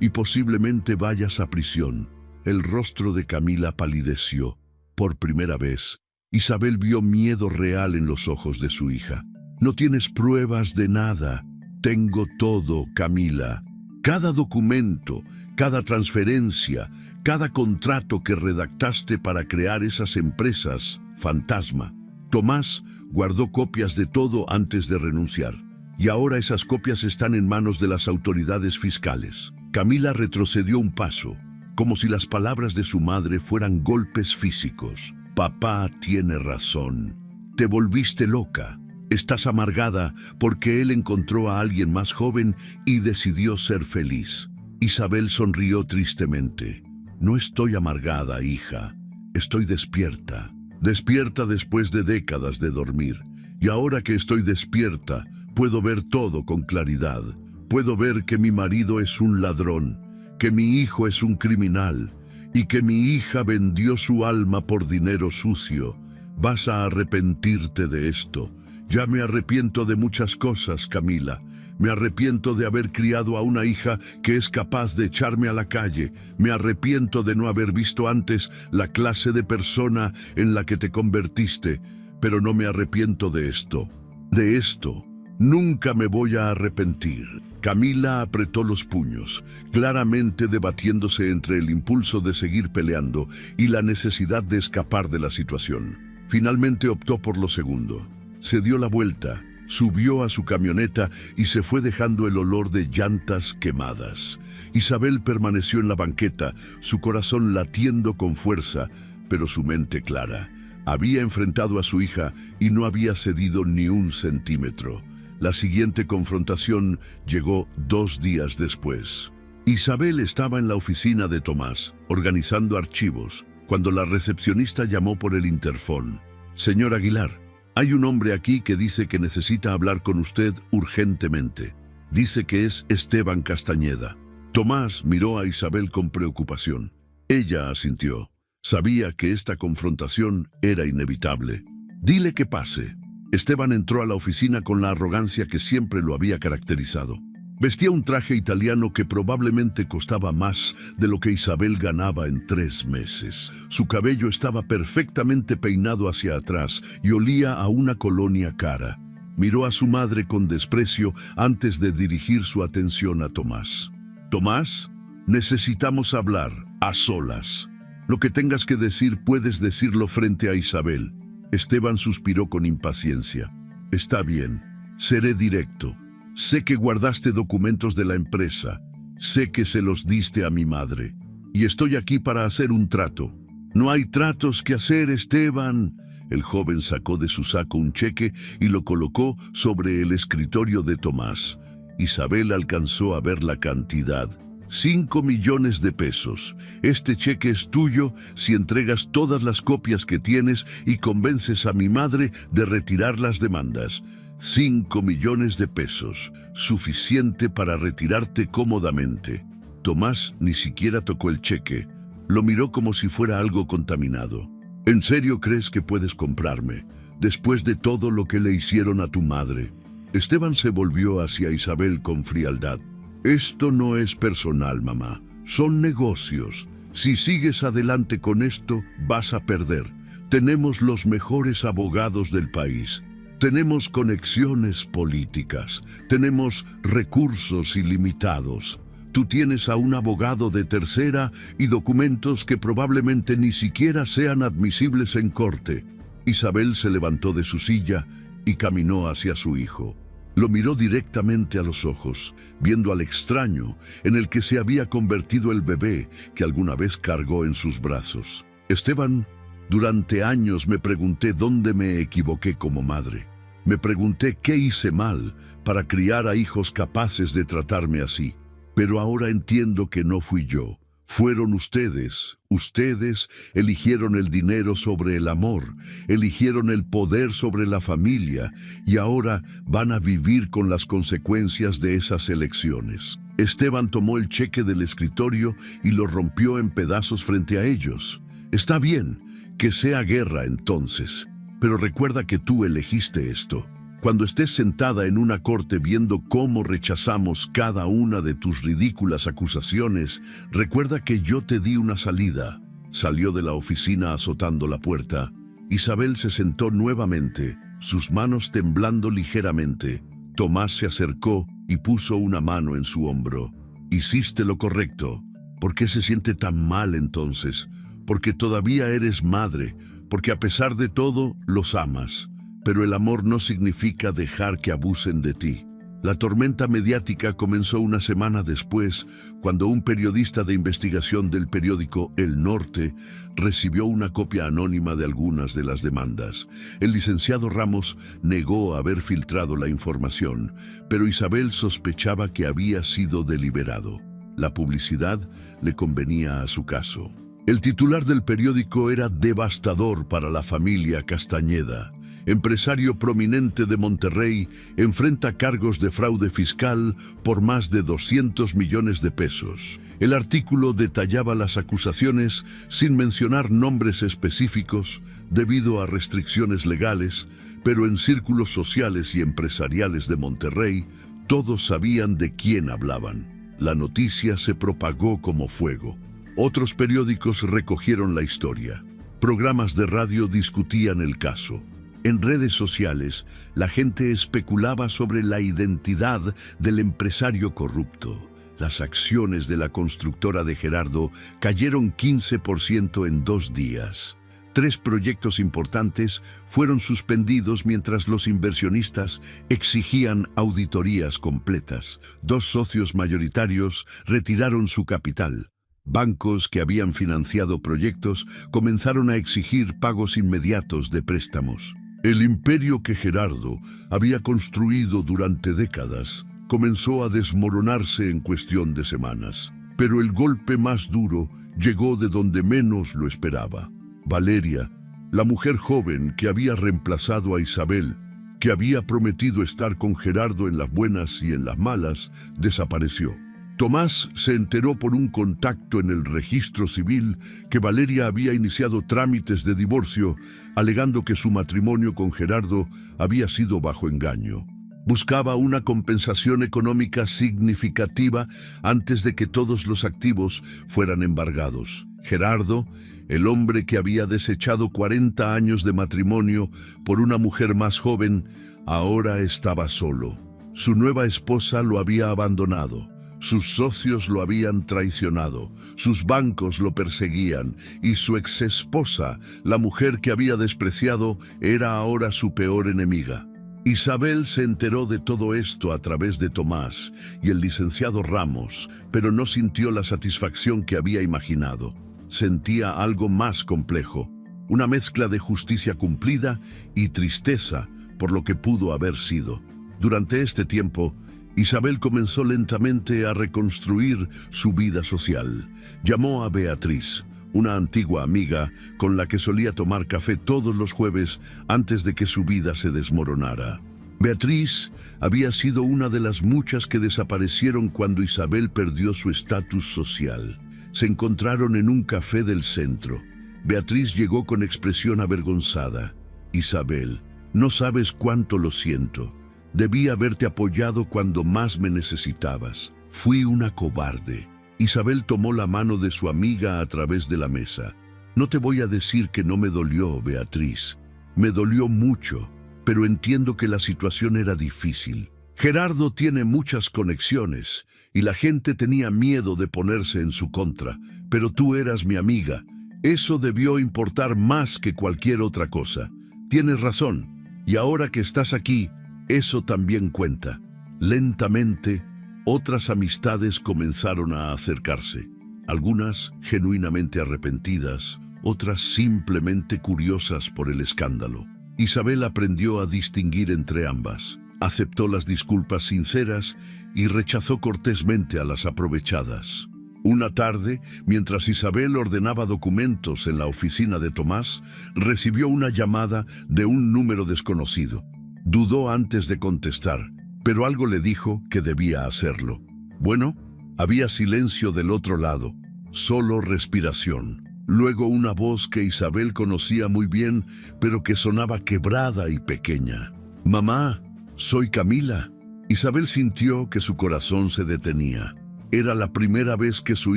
y posiblemente vayas a prisión. El rostro de Camila palideció. Por primera vez, Isabel vio miedo real en los ojos de su hija. No tienes pruebas de nada. Tengo todo, Camila. Cada documento, cada transferencia, cada contrato que redactaste para crear esas empresas fantasma. Tomás guardó copias de todo antes de renunciar, y ahora esas copias están en manos de las autoridades fiscales. Camila retrocedió un paso, como si las palabras de su madre fueran golpes físicos. Papá tiene razón. Te volviste loca. Estás amargada porque él encontró a alguien más joven y decidió ser feliz. Isabel sonrió tristemente. No estoy amargada, hija. Estoy despierta. Despierta después de décadas de dormir. Y ahora que estoy despierta, puedo ver todo con claridad. Puedo ver que mi marido es un ladrón, que mi hijo es un criminal y que mi hija vendió su alma por dinero sucio. Vas a arrepentirte de esto. Ya me arrepiento de muchas cosas, Camila. Me arrepiento de haber criado a una hija que es capaz de echarme a la calle. Me arrepiento de no haber visto antes la clase de persona en la que te convertiste. Pero no me arrepiento de esto. De esto. Nunca me voy a arrepentir. Camila apretó los puños, claramente debatiéndose entre el impulso de seguir peleando y la necesidad de escapar de la situación. Finalmente optó por lo segundo. Se dio la vuelta, subió a su camioneta y se fue dejando el olor de llantas quemadas. Isabel permaneció en la banqueta, su corazón latiendo con fuerza, pero su mente clara. Había enfrentado a su hija y no había cedido ni un centímetro. La siguiente confrontación llegó 2 días después. Isabel estaba en la oficina de Tomás, organizando archivos, cuando la recepcionista llamó por el interfón. Señor Aguilar, hay un hombre aquí que dice que necesita hablar con usted urgentemente. Dice que es Esteban Castañeda. Tomás miró a Isabel con preocupación. Ella asintió. Sabía que esta confrontación era inevitable. Dile que pase. Esteban entró a la oficina con la arrogancia que siempre lo había caracterizado. Vestía un traje italiano que probablemente costaba más de lo que Isabel ganaba en 3 meses. Su cabello estaba perfectamente peinado hacia atrás y olía a una colonia cara. Miró a su madre con desprecio antes de dirigir su atención a Tomás. Tomás, necesitamos hablar, a solas. Lo que tengas que decir puedes decirlo frente a Isabel. Esteban suspiró con impaciencia. Está bien, seré directo. Sé que guardaste documentos de la empresa. Sé que se los diste a mi madre. Y estoy aquí para hacer un trato. No hay tratos que hacer, Esteban. El joven sacó de su saco un cheque y lo colocó sobre el escritorio de Tomás. Isabel alcanzó a ver la cantidad. 5 millones de pesos. Este cheque es tuyo si entregas todas las copias que tienes y convences a mi madre de retirar las demandas. 5 millones de pesos, suficiente para retirarte cómodamente. Tomás ni siquiera tocó el cheque. Lo miró como si fuera algo contaminado. ¿En serio crees que puedes comprarme, después de todo lo que le hicieron a tu madre? Esteban se volvió hacia Isabel con frialdad. Esto no es personal, mamá. Son negocios. Si sigues adelante con esto, vas a perder. Tenemos los mejores abogados del país. Tenemos conexiones políticas. Tenemos recursos ilimitados. Tú tienes a un abogado de tercera y documentos que probablemente ni siquiera sean admisibles en corte. Isabel se levantó de su silla y caminó hacia su hijo. Lo miró directamente a los ojos, viendo al extraño en el que se había convertido el bebé que alguna vez cargó en sus brazos. Esteban, durante años me pregunté dónde me equivoqué como madre. Me pregunté qué hice mal para criar a hijos capaces de tratarme así. Pero ahora entiendo que no fui yo. Fueron ustedes. Ustedes eligieron el dinero sobre el amor, eligieron el poder sobre la familia y ahora van a vivir con las consecuencias de esas elecciones. Esteban tomó el cheque del escritorio y lo rompió en pedazos frente a ellos. Está bien, que sea guerra entonces, pero recuerda que tú elegiste esto. Cuando estés sentada en una corte viendo cómo rechazamos cada una de tus ridículas acusaciones, recuerda que yo te di una salida. Salió de la oficina azotando la puerta. Isabel se sentó nuevamente, sus manos temblando ligeramente. Tomás se acercó y puso una mano en su hombro. Hiciste lo correcto. ¿Por qué se siente tan mal entonces? Porque todavía eres madre, porque a pesar de todo los amas. Pero el amor no significa dejar que abusen de ti. La tormenta mediática comenzó una semana después, cuando un periodista de investigación del periódico El Norte recibió una copia anónima de algunas de las demandas. El licenciado Ramos negó haber filtrado la información, pero Isabel sospechaba que había sido deliberado. La publicidad le convenía a su caso. El titular del periódico era devastador para la familia Castañeda. Empresario prominente de Monterrey enfrenta cargos de fraude fiscal por más de 200 millones de pesos. El artículo detallaba las acusaciones sin mencionar nombres específicos debido a restricciones legales, pero en círculos sociales y empresariales de Monterrey todos sabían de quién hablaban. La noticia se propagó como fuego. Otros periódicos recogieron la historia. Programas de radio discutían el caso. En redes sociales, la gente especulaba sobre la identidad del empresario corrupto. Las acciones de la constructora de Gerardo cayeron 15% en 2 días. 3 proyectos importantes fueron suspendidos mientras los inversionistas exigían auditorías completas. 2 socios mayoritarios retiraron su capital. Bancos que habían financiado proyectos comenzaron a exigir pagos inmediatos de préstamos. El imperio que Gerardo había construido durante décadas comenzó a desmoronarse en cuestión de semanas. Pero el golpe más duro llegó de donde menos lo esperaba. Valeria, la mujer joven que había reemplazado a Isabel, que había prometido estar con Gerardo en las buenas y en las malas, desapareció. Tomás se enteró por un contacto en el registro civil que Valeria había iniciado trámites de divorcio, alegando que su matrimonio con Gerardo había sido bajo engaño. Buscaba una compensación económica significativa antes de que todos los activos fueran embargados. Gerardo, el hombre que había desechado 40 años de matrimonio por una mujer más joven, ahora estaba solo. Su nueva esposa lo había abandonado. Sus socios lo habían traicionado, sus bancos lo perseguían y su exesposa, la mujer que había despreciado, era ahora su peor enemiga. Isabel se enteró de todo esto a través de Tomás y el licenciado Ramos, pero no sintió la satisfacción que había imaginado. Sentía algo más complejo, una mezcla de justicia cumplida y tristeza por lo que pudo haber sido. Durante este tiempo, Isabel comenzó lentamente a reconstruir su vida social. Llamó a Beatriz, una antigua amiga con la que solía tomar café todos los jueves antes de que su vida se desmoronara. Beatriz había sido una de las muchas que desaparecieron cuando Isabel perdió su estatus social. Se encontraron en un café del centro. Beatriz llegó con expresión avergonzada. Isabel, no sabes cuánto lo siento. Debí haberte apoyado cuando más me necesitabas. Fui una cobarde. Isabel tomó la mano de su amiga a través de la mesa. No te voy a decir que no me dolió, Beatriz. Me dolió mucho, pero entiendo que la situación era difícil. Gerardo tiene muchas conexiones y la gente tenía miedo de ponerse en su contra, pero tú eras mi amiga. Eso debió importar más que cualquier otra cosa. Tienes razón, y ahora que estás aquí, eso también cuenta. Lentamente, otras amistades comenzaron a acercarse. Algunas genuinamente arrepentidas, otras simplemente curiosas por el escándalo. Isabel aprendió a distinguir entre ambas. Aceptó las disculpas sinceras y rechazó cortésmente a las aprovechadas. Una tarde, mientras Isabel ordenaba documentos en la oficina de Tomás, recibió una llamada de un número desconocido. Dudó antes de contestar, pero algo le dijo que debía hacerlo. Bueno, Había silencio del otro lado, solo respiración. Luego una voz que Isabel conocía muy bien, pero que sonaba quebrada y pequeña. «Mamá, soy Camila». Isabel sintió que su corazón se detenía. Era la primera vez que su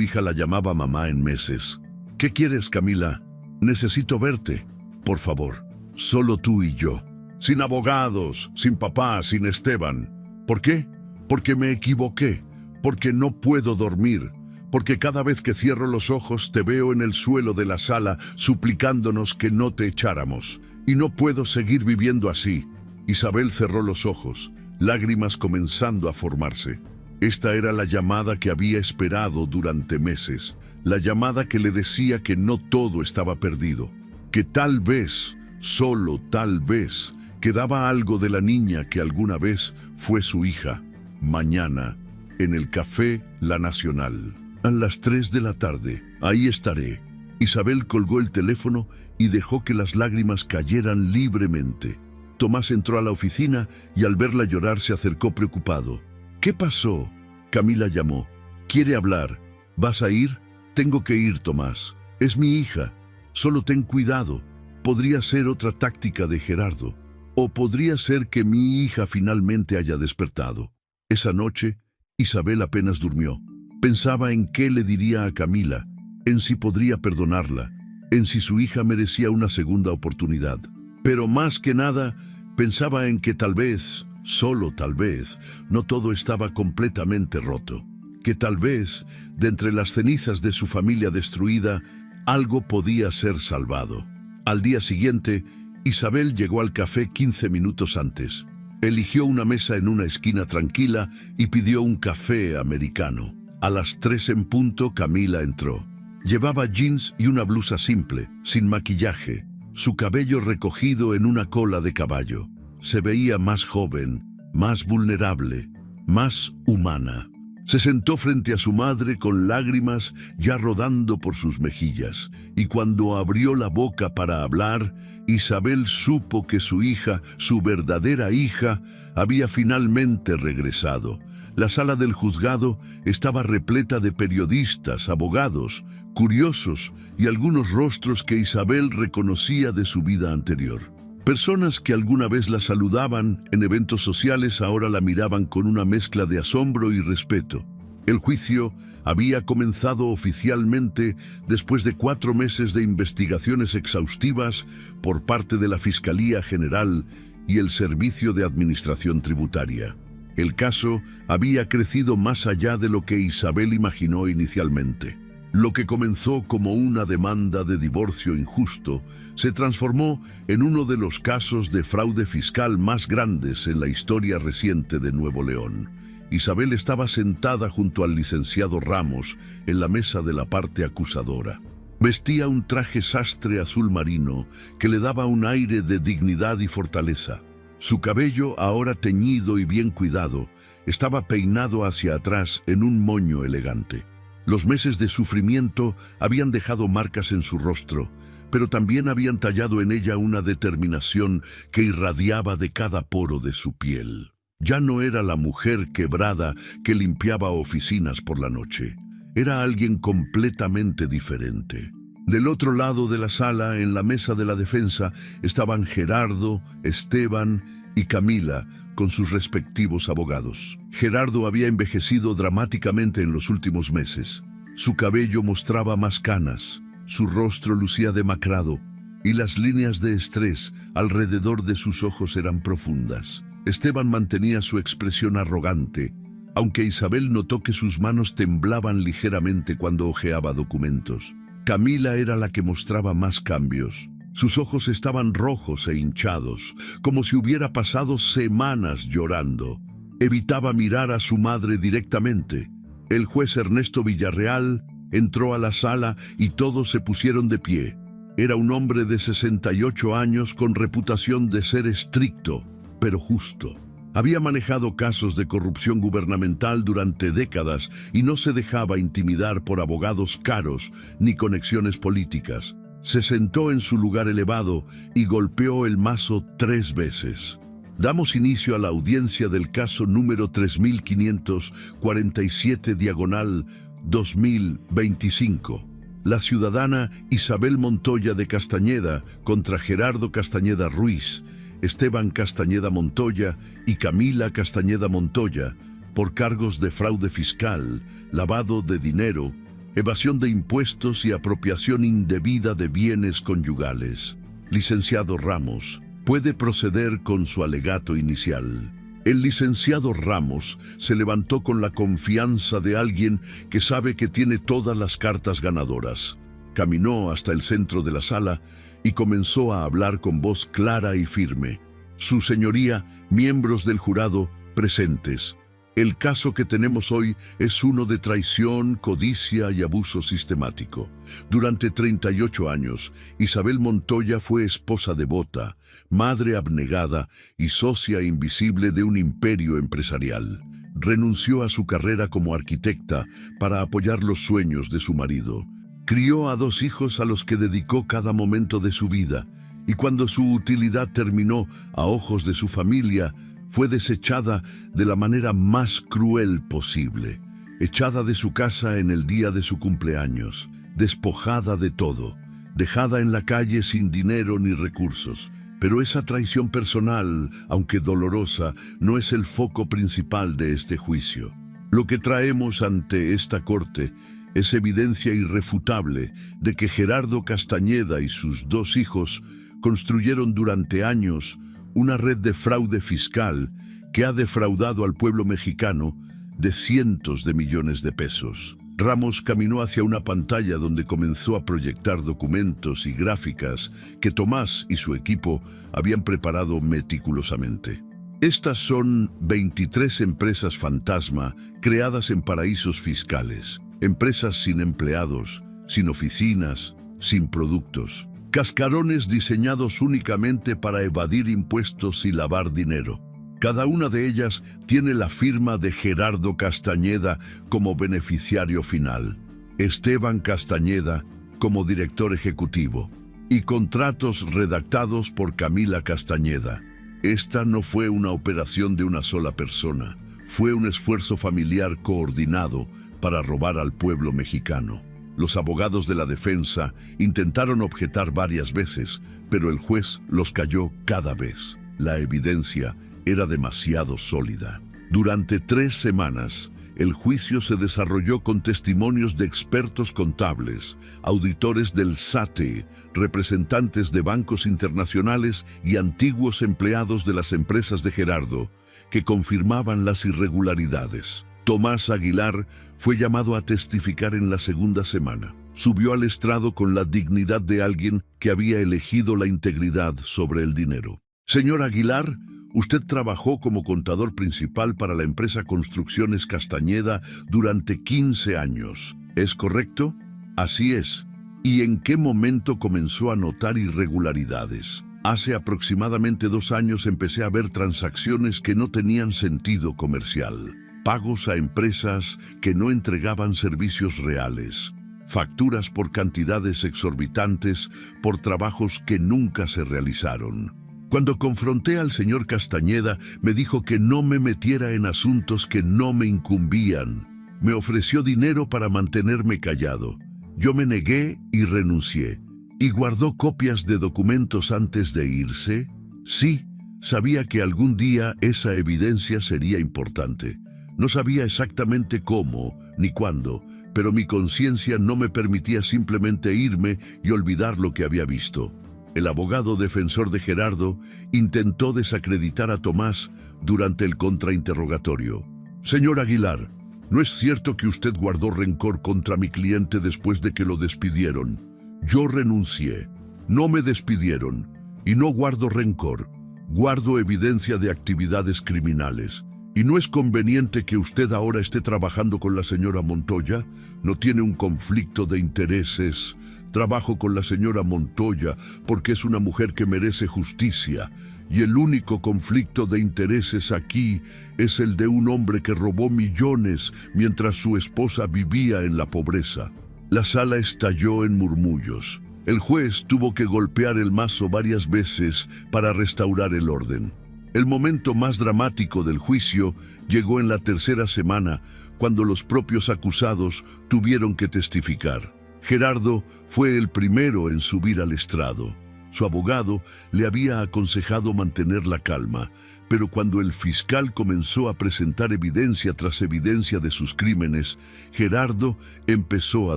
hija la llamaba mamá en meses. «¿Qué quieres, Camila? Necesito verte. Por favor, solo tú y yo. Sin abogados, sin papá, sin Esteban. ¿Por qué? Porque me equivoqué. Porque no puedo dormir. Porque cada vez que cierro los ojos te veo en el suelo de la sala suplicándonos que no te echáramos. Y no puedo seguir viviendo así». Isabel cerró los ojos, lágrimas comenzando a formarse. Esta era la llamada que había esperado durante meses. La llamada que le decía que no todo estaba perdido. Que tal vez, solo tal vez, quedaba algo de la niña que alguna vez fue su hija. Mañana, en el Café La Nacional. A las 3 de la tarde, ahí estaré. Isabel colgó el teléfono y dejó que las lágrimas cayeran libremente. Tomás entró a la oficina y al verla llorar se acercó preocupado. «¿Qué pasó?». Camila llamó. «¿Quiere hablar? ¿Vas a ir?». «Tengo que ir, Tomás. Es mi hija. Solo ten cuidado. Podría ser otra táctica de Gerardo. O podría ser que mi hija finalmente haya despertado». Esa noche, Isabel apenas durmió. Pensaba en qué le diría a Camila, en si podría perdonarla, en si su hija merecía una segunda oportunidad. Pero más que nada, pensaba en que tal vez, solo tal vez, no todo estaba completamente roto. Que tal vez, de entre las cenizas de su familia destruida, algo podía ser salvado. Al día siguiente, Isabel llegó al café 15 minutos antes. Eligió una mesa en una esquina tranquila y pidió un café americano. A las 3 en punto, Camila entró. Llevaba jeans y una blusa simple, sin maquillaje, su cabello recogido en una cola de caballo. Se veía más joven, más vulnerable, más humana. Se sentó frente a su madre con lágrimas ya rodando por sus mejillas, y cuando abrió la boca para hablar, Isabel supo que su hija, su verdadera hija, había finalmente regresado. La sala del juzgado estaba repleta de periodistas, abogados, curiosos y algunos rostros que Isabel reconocía de su vida anterior. Personas que alguna vez la saludaban en eventos sociales ahora la miraban con una mezcla de asombro y respeto. El juicio había comenzado oficialmente después de 4 meses de investigaciones exhaustivas por parte de la Fiscalía General y el Servicio de Administración Tributaria. El caso había crecido más allá de lo que Isabel imaginó inicialmente. Lo que comenzó como una demanda de divorcio injusto se transformó en uno de los casos de fraude fiscal más grandes en la historia reciente de Nuevo León. Isabel estaba sentada junto al licenciado Ramos en la mesa de la parte acusadora. Vestía un traje sastre azul marino que le daba un aire de dignidad y fortaleza. Su cabello, ahora teñido y bien cuidado, estaba peinado hacia atrás en un moño elegante. Los meses de sufrimiento habían dejado marcas en su rostro, pero también habían tallado en ella una determinación que irradiaba de cada poro de su piel. Ya no era la mujer quebrada que limpiaba oficinas por la noche. Era alguien completamente diferente. Del otro lado de la sala, en la mesa de la defensa, estaban Gerardo, Esteban y Camila, con sus respectivos abogados. Gerardo había envejecido dramáticamente en los últimos meses. Su cabello mostraba más canas, su rostro lucía demacrado y las líneas de estrés alrededor de sus ojos eran profundas. Esteban mantenía su expresión arrogante, aunque Isabel notó que sus manos temblaban ligeramente cuando hojeaba documentos. Camila era la que mostraba más cambios. Sus ojos estaban rojos e hinchados, como si hubiera pasado semanas llorando. Evitaba mirar a su madre directamente. El juez Ernesto Villarreal entró a la sala y todos se pusieron de pie. Era un hombre de 68 años con reputación de ser estricto, pero justo. Había manejado casos de corrupción gubernamental durante décadas y no se dejaba intimidar por abogados caros ni conexiones políticas. Se sentó en su lugar elevado y golpeó el mazo 3 veces. Damos inicio a la audiencia del caso número 3547/2025. La ciudadana Isabel Montoya de Castañeda contra Gerardo Castañeda Ruiz, Esteban Castañeda Montoya y Camila Castañeda Montoya, por cargos de fraude fiscal, lavado de dinero, evasión de impuestos y apropiación indebida de bienes conyugales. Licenciado Ramos, puede proceder con su alegato inicial. El licenciado Ramos se levantó con la confianza de alguien que sabe que tiene todas las cartas ganadoras. Caminó hasta el centro de la sala y comenzó a hablar con voz clara y firme. Su señoría, miembros del jurado, presentes. El caso que tenemos hoy es uno de traición, codicia y abuso sistemático. Durante 38 años, Isabel Montoya fue esposa devota, madre abnegada y socia invisible de un imperio empresarial. Renunció a su carrera como arquitecta para apoyar los sueños de su marido. Crió a 2 hijos a los que dedicó cada momento de su vida, y cuando su utilidad terminó a ojos de su familia, fue desechada de la manera más cruel posible, echada de su casa en el día de su cumpleaños, despojada de todo, dejada en la calle sin dinero ni recursos. Pero esa traición personal, aunque dolorosa, no es el foco principal de este juicio. Lo que traemos ante esta corte es evidencia irrefutable de que Gerardo Castañeda y sus 2 hijos construyeron durante años una red de fraude fiscal que ha defraudado al pueblo mexicano de cientos de millones de pesos. Ramos caminó hacia una pantalla donde comenzó a proyectar documentos y gráficas que Tomás y su equipo habían preparado meticulosamente. Estas son 23 empresas fantasma creadas en paraísos fiscales, empresas sin empleados, sin oficinas, sin productos. Cascarones diseñados únicamente para evadir impuestos y lavar dinero. Cada una de ellas tiene la firma de Gerardo Castañeda como beneficiario final, Esteban Castañeda como director ejecutivo y contratos redactados por Camila Castañeda. Esta no fue una operación de una sola persona, fue un esfuerzo familiar coordinado para robar al pueblo mexicano. Los abogados de la defensa intentaron objetar varias veces, pero el juez los calló cada vez. La evidencia era demasiado sólida. Durante 3 semanas, el juicio se desarrolló con testimonios de expertos contables, auditores del SATE, representantes de bancos internacionales y antiguos empleados de las empresas de Gerardo, que confirmaban las irregularidades. Tomás Aguilar fue llamado a testificar en la segunda semana. Subió al estrado con la dignidad de alguien que había elegido la integridad sobre el dinero. Señor Aguilar, usted trabajó como contador principal para la empresa Construcciones Castañeda durante 15 años. ¿Es correcto? Así es. ¿Y en qué momento comenzó a notar irregularidades? Hace aproximadamente 2 años empecé a ver transacciones que no tenían sentido comercial. Pagos a empresas que no entregaban servicios reales. Facturas por cantidades exorbitantes por trabajos que nunca se realizaron. Cuando confronté al señor Castañeda, me dijo que no me metiera en asuntos que no me incumbían. Me ofreció dinero para mantenerme callado. Yo me negué y renuncié. ¿Y guardó copias de documentos antes de irse? Sí, sabía que algún día esa evidencia sería importante. No sabía exactamente cómo ni cuándo, pero mi conciencia no me permitía simplemente irme y olvidar lo que había visto. El abogado defensor de Gerardo intentó desacreditar a Tomás durante el contrainterrogatorio. Señor Aguilar, ¿no es cierto que usted guardó rencor contra mi cliente después de que lo despidieron? Yo renuncié, no me despidieron y no guardo rencor, guardo evidencia de actividades criminales. ¿Y no es conveniente que usted ahora esté trabajando con la señora Montoya? ¿No tiene un conflicto de intereses? Trabajo con la señora Montoya porque es una mujer que merece justicia, y el único conflicto de intereses aquí es el de un hombre que robó millones mientras su esposa vivía en la pobreza. La sala estalló en murmullos. El juez tuvo que golpear el mazo varias veces para restaurar el orden. El momento más dramático del juicio llegó en la tercera semana, cuando los propios acusados tuvieron que testificar. Gerardo fue el primero en subir al estrado. Su abogado le había aconsejado mantener la calma, pero cuando el fiscal comenzó a presentar evidencia tras evidencia de sus crímenes, Gerardo empezó a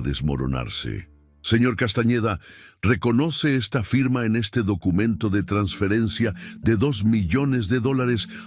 desmoronarse. Señor Castañeda, ¿reconoce esta firma en este documento de transferencia de $2 millones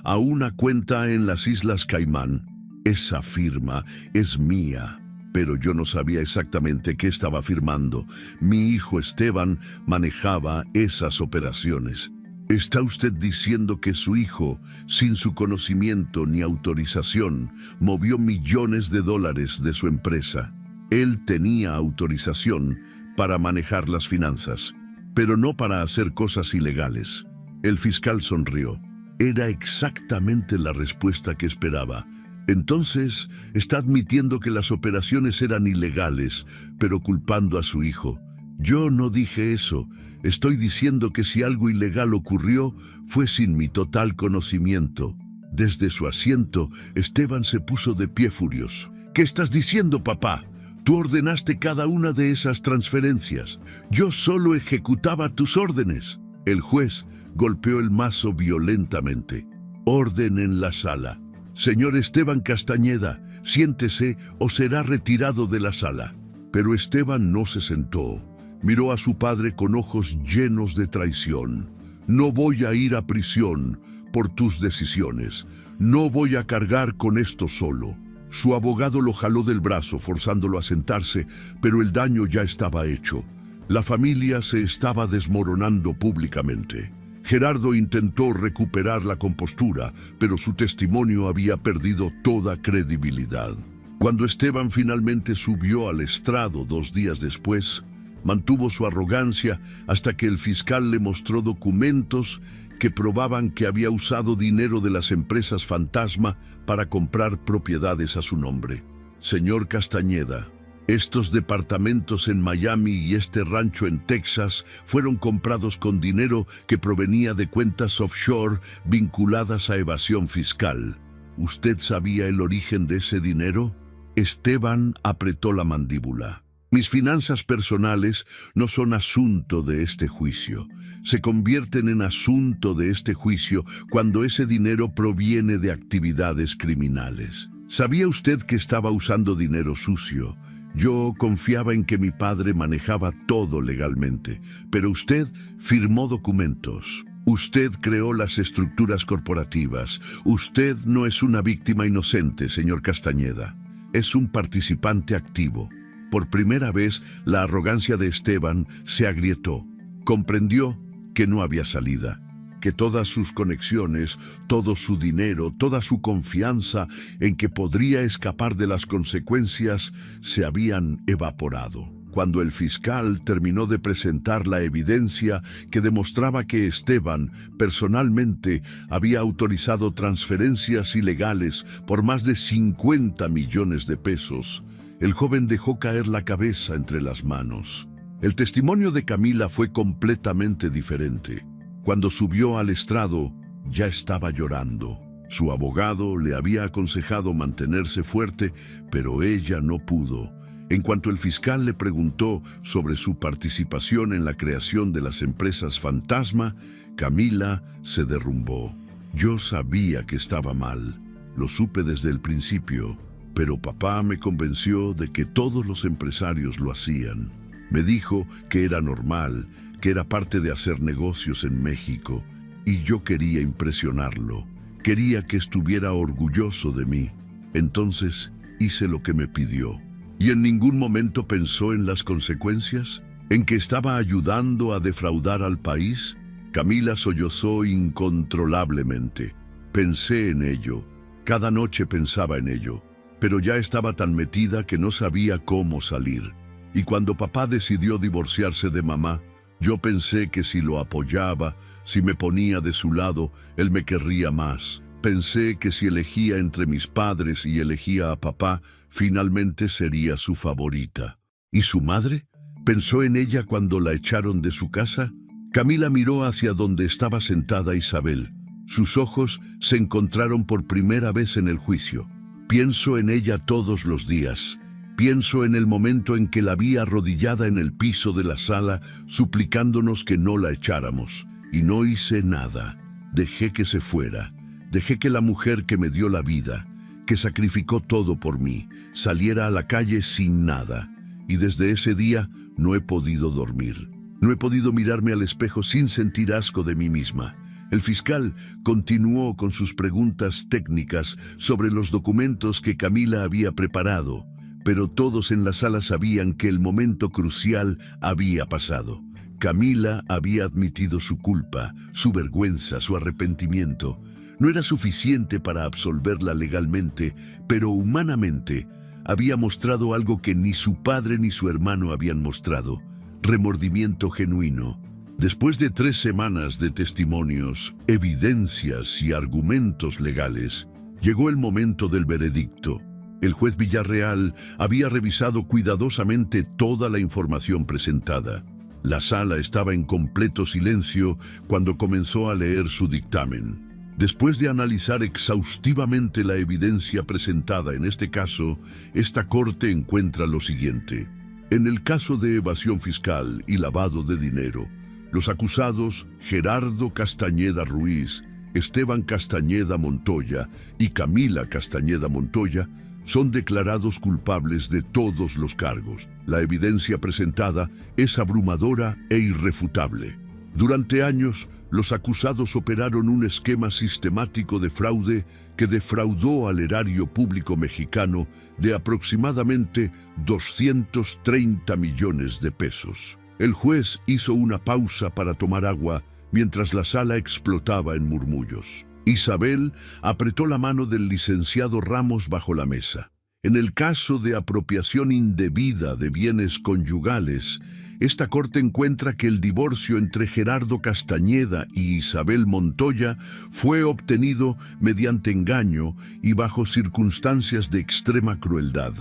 a una cuenta en las Islas Caimán? Esa firma es mía, pero yo no sabía exactamente qué estaba firmando. Mi hijo Esteban manejaba esas operaciones. ¿Está usted diciendo que su hijo, sin su conocimiento ni autorización, movió millones de dólares de su empresa? Él tenía autorización para manejar las finanzas, pero no para hacer cosas ilegales. El fiscal sonrió. Era exactamente la respuesta que esperaba. Entonces, está admitiendo que las operaciones eran ilegales, pero culpando a su hijo. Yo no dije eso. Estoy diciendo que si algo ilegal ocurrió, fue sin mi total conocimiento. Desde su asiento, Esteban se puso de pie furioso. ¿Qué estás diciendo, papá? Tú ordenaste cada una de esas transferencias. Yo solo ejecutaba tus órdenes. El juez golpeó el mazo violentamente. Orden en la sala. Señor Esteban Castañeda, siéntese o será retirado de la sala. Pero Esteban no se sentó. Miró a su padre con ojos llenos de traición. No voy a ir a prisión por tus decisiones. No voy a cargar con esto solo. Su abogado lo jaló del brazo, forzándolo a sentarse, pero el daño ya estaba hecho. La familia se estaba desmoronando públicamente. Gerardo intentó recuperar la compostura, pero su testimonio había perdido toda credibilidad. Cuando Esteban finalmente subió al estrado 2 días después, mantuvo su arrogancia hasta que el fiscal le mostró documentos que probaban que había usado dinero de las empresas fantasma para comprar propiedades a su nombre. Señor Castañeda, estos departamentos en Miami y este rancho en Texas fueron comprados con dinero que provenía de cuentas offshore vinculadas a evasión fiscal. ¿Usted sabía el origen de ese dinero? Esteban apretó la mandíbula. Mis finanzas personales no son asunto de este juicio. Se convierten en asunto de este juicio cuando ese dinero proviene de actividades criminales. ¿Sabía usted que estaba usando dinero sucio? Yo confiaba en que mi padre manejaba todo legalmente, pero usted firmó documentos. Usted creó las estructuras corporativas. Usted no es una víctima inocente, señor Castañeda. Es un participante activo. Por primera vez, la arrogancia de Esteban se agrietó. Comprendió que no había salida, que todas sus conexiones, todo su dinero, toda su confianza en que podría escapar de las consecuencias se habían evaporado. Cuando el fiscal terminó de presentar la evidencia que demostraba que Esteban personalmente había autorizado transferencias ilegales por más de 50 millones de pesos, el joven dejó caer la cabeza entre las manos. El testimonio de Camila fue completamente diferente. Cuando subió al estrado, ya estaba llorando. Su abogado le había aconsejado mantenerse fuerte, pero ella no pudo. En cuanto el fiscal le preguntó sobre su participación en la creación de las empresas fantasma, Camila se derrumbó. Yo sabía que estaba mal. Lo supe desde el principio. Pero papá me convenció de que todos los empresarios lo hacían. Me dijo que era normal, que era parte de hacer negocios en México, y yo quería impresionarlo. Quería que estuviera orgulloso de mí. Entonces hice lo que me pidió. ¿Y en ningún momento pensó en las consecuencias? ¿En que estaba ayudando a defraudar al país? Camila sollozó incontrolablemente. Pensé en ello. Cada noche pensaba en ello. Pero ya estaba tan metida que no sabía cómo salir. Y cuando papá decidió divorciarse de mamá, yo pensé que si lo apoyaba, si me ponía de su lado, él me querría más. Pensé que si elegía entre mis padres y elegía a papá, finalmente sería su favorita. ¿Y su madre? ¿Pensó en ella cuando la echaron de su casa? Camila miró hacia donde estaba sentada Isabel. Sus ojos se encontraron por primera vez en el juicio. Pienso en ella todos los días. Pienso en el momento en que la vi arrodillada en el piso de la sala, suplicándonos que no la echáramos. Y no hice nada. Dejé que se fuera. Dejé que la mujer que me dio la vida, que sacrificó todo por mí, saliera a la calle sin nada. Y desde ese día no he podido dormir. No he podido mirarme al espejo sin sentir asco de mí misma. El fiscal continuó con sus preguntas técnicas sobre los documentos que Camila había preparado, pero todos en la sala sabían que el momento crucial había pasado. Camila había admitido su culpa, su vergüenza, su arrepentimiento. No era suficiente para absolverla legalmente, pero humanamente había mostrado algo que ni su padre ni su hermano habían mostrado: remordimiento genuino. Después de 3 semanas de testimonios, evidencias y argumentos legales, llegó el momento del veredicto. El juez Villarreal había revisado cuidadosamente toda la información presentada. La sala estaba en completo silencio cuando comenzó a leer su dictamen. Después de analizar exhaustivamente la evidencia presentada en este caso, esta corte encuentra lo siguiente. En el caso de evasión fiscal y lavado de dinero, los acusados Gerardo Castañeda Ruiz, Esteban Castañeda Montoya y Camila Castañeda Montoya son declarados culpables de todos los cargos. La evidencia presentada es abrumadora e irrefutable. Durante años, los acusados operaron un esquema sistemático de fraude que defraudó al erario público mexicano de aproximadamente 230 millones de pesos. El juez hizo una pausa para tomar agua mientras la sala explotaba en murmullos. Isabel apretó la mano del licenciado Ramos bajo la mesa. En el caso de apropiación indebida de bienes conyugales, esta corte encuentra que el divorcio entre Gerardo Castañeda y Isabel Montoya fue obtenido mediante engaño y bajo circunstancias de extrema crueldad.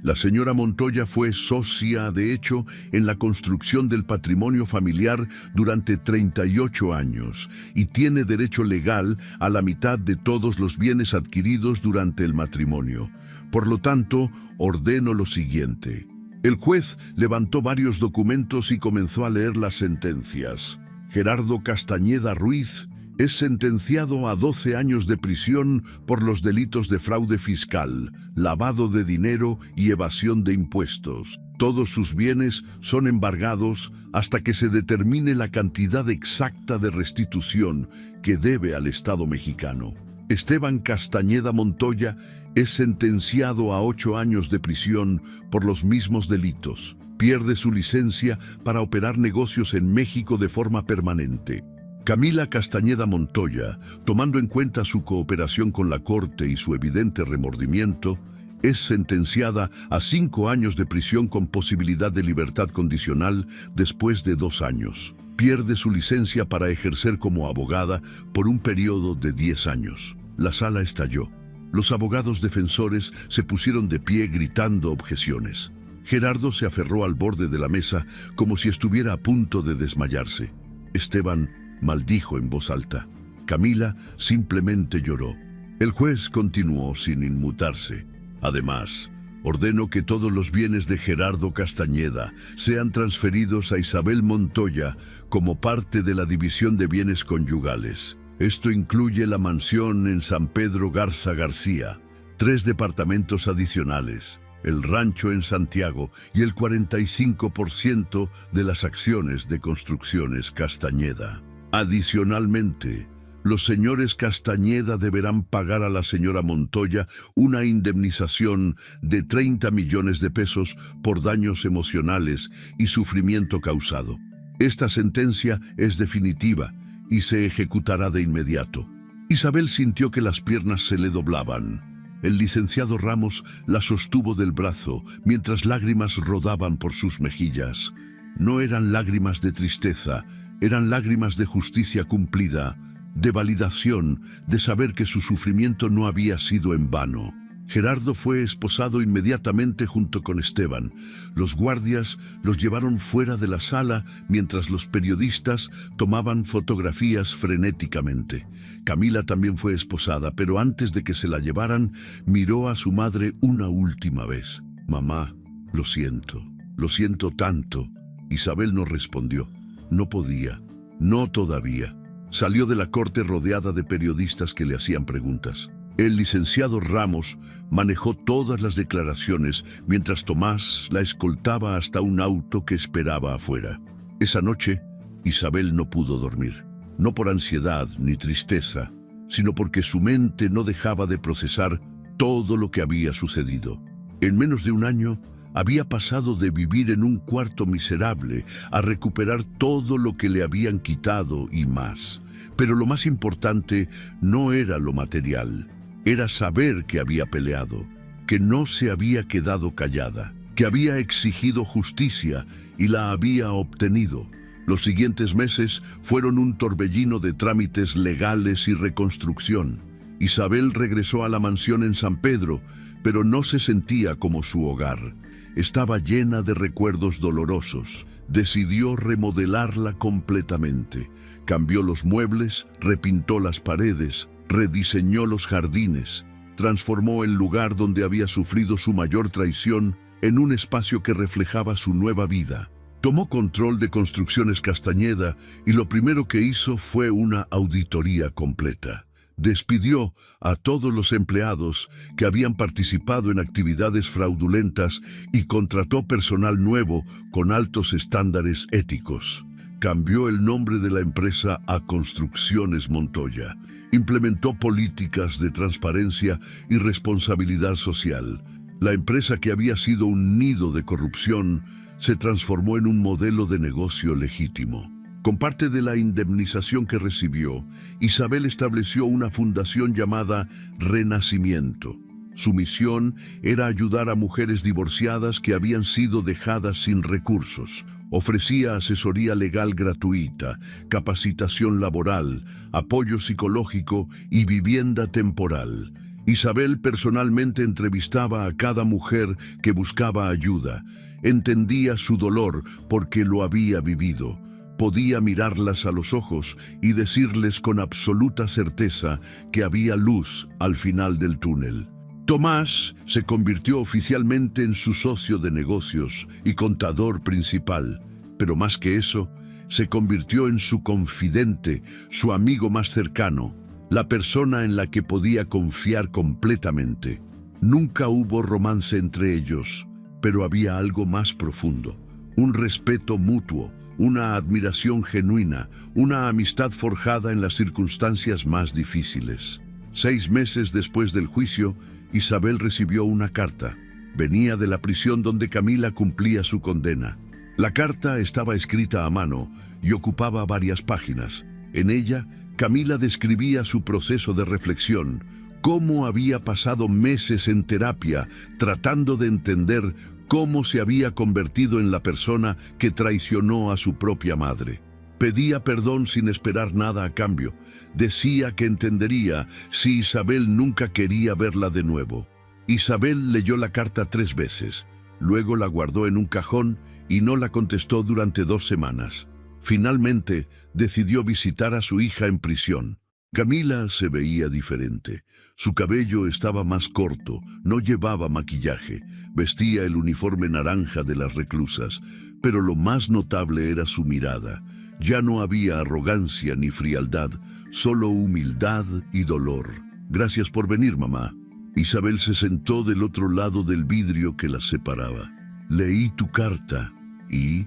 La señora Montoya fue socia, de hecho, en la construcción del patrimonio familiar durante 38 años y tiene derecho legal a la mitad de todos los bienes adquiridos durante el matrimonio. Por lo tanto, ordeno lo siguiente. El juez levantó varios documentos y comenzó a leer las sentencias. Gerardo Castañeda Ruiz es sentenciado a 12 años de prisión por los delitos de fraude fiscal, lavado de dinero y evasión de impuestos. Todos sus bienes son embargados hasta que se determine la cantidad exacta de restitución que debe al Estado mexicano. Esteban Castañeda Montoya es sentenciado a 8 años de prisión por los mismos delitos. Pierde su licencia para operar negocios en México de forma permanente. Camila Castañeda Montoya, tomando en cuenta su cooperación con la Corte y su evidente remordimiento, es sentenciada a 5 años de prisión con posibilidad de libertad condicional después de 2 años. Pierde su licencia para ejercer como abogada por un periodo de 10 años. La sala estalló. Los abogados defensores se pusieron de pie gritando objeciones. Gerardo se aferró al borde de la mesa como si estuviera a punto de desmayarse. Esteban maldijo en voz alta. Camila simplemente lloró. El juez continuó sin inmutarse. Además, ordeno que todos los bienes de Gerardo Castañeda sean transferidos a Isabel Montoya como parte de la división de bienes conyugales. Esto incluye la mansión en San Pedro Garza García, 3 departamentos adicionales, el rancho en Santiago y el 45% de las acciones de Construcciones Castañeda. Adicionalmente, los señores Castañeda deberán pagar a la señora Montoya una indemnización de 30 millones de pesos por daños emocionales y sufrimiento causado. Esta sentencia es definitiva y se ejecutará de inmediato. Isabel sintió que las piernas se le doblaban. El licenciado Ramos la sostuvo del brazo mientras lágrimas rodaban por sus mejillas. No eran lágrimas de tristeza, eran lágrimas de justicia cumplida, de validación, de saber que su sufrimiento no había sido en vano. Gerardo fue esposado inmediatamente junto con Esteban. Los guardias los llevaron fuera de la sala mientras los periodistas tomaban fotografías frenéticamente. Camila también fue esposada, pero antes de que se la llevaran, miró a su madre una última vez. «Mamá, lo siento tanto». Isabel no respondió. No podía, no todavía. Salió de la corte rodeada de periodistas que le hacían preguntas. El licenciado Ramos manejó todas las declaraciones mientras Tomás la escoltaba hasta un auto que esperaba afuera. Esa noche, Isabel no pudo dormir. No por ansiedad ni tristeza, sino porque su mente no dejaba de procesar todo lo que había sucedido. En menos de un año, había pasado de vivir en un cuarto miserable a recuperar todo lo que le habían quitado y más. Pero lo más importante no era lo material. Era saber que había peleado, que no se había quedado callada, que había exigido justicia y la había obtenido. Los siguientes meses fueron un torbellino de trámites legales y reconstrucción. Isabel regresó a la mansión en San Pedro, pero no se sentía como su hogar. Estaba llena de recuerdos dolorosos. Decidió remodelarla completamente. Cambió los muebles, repintó las paredes, rediseñó los jardines, transformó el lugar donde había sufrido su mayor traición en un espacio que reflejaba su nueva vida. Tomó control de Construcciones Castañeda y lo primero que hizo fue una auditoría completa. Despidió a todos los empleados que habían participado en actividades fraudulentas y contrató personal nuevo con altos estándares éticos. Cambió el nombre de la empresa a Construcciones Montoya. Implementó políticas de transparencia y responsabilidad social. La empresa, que había sido un nido de corrupción, se transformó en un modelo de negocio legítimo. Con parte de la indemnización que recibió, Isabel estableció una fundación llamada Renacimiento. Su misión era ayudar a mujeres divorciadas que habían sido dejadas sin recursos. Ofrecía asesoría legal gratuita, capacitación laboral, apoyo psicológico y vivienda temporal. Isabel personalmente entrevistaba a cada mujer que buscaba ayuda. Entendía su dolor porque lo había vivido. Podía mirarlas a los ojos y decirles con absoluta certeza que había luz al final del túnel. Tomás se convirtió oficialmente en su socio de negocios y contador principal, pero más que eso, se convirtió en su confidente, su amigo más cercano, la persona en la que podía confiar completamente. Nunca hubo romance entre ellos, pero había algo más profundo, un respeto mutuo, una admiración genuina, una amistad forjada en las circunstancias más difíciles. 6 meses después del juicio, Isabel recibió una carta. Venía de la prisión donde Camila cumplía su condena. La carta estaba escrita a mano y ocupaba varias páginas. En ella, Camila describía su proceso de reflexión, cómo había pasado meses en terapia tratando de entender cómo se había convertido en la persona que traicionó a su propia madre. Pedía perdón sin esperar nada a cambio. Decía que entendería si Isabel nunca quería verla de nuevo. Isabel leyó la carta 3 veces, luego la guardó en un cajón y no la contestó durante 2 semanas. Finalmente, decidió visitar a su hija en prisión. Camila se veía diferente. Su cabello estaba más corto, no llevaba maquillaje, vestía el uniforme naranja de las reclusas, pero lo más notable era su mirada. Ya no había arrogancia ni frialdad, solo humildad y dolor. «Gracias por venir, mamá». Isabel se sentó del otro lado del vidrio que las separaba. «Leí tu carta y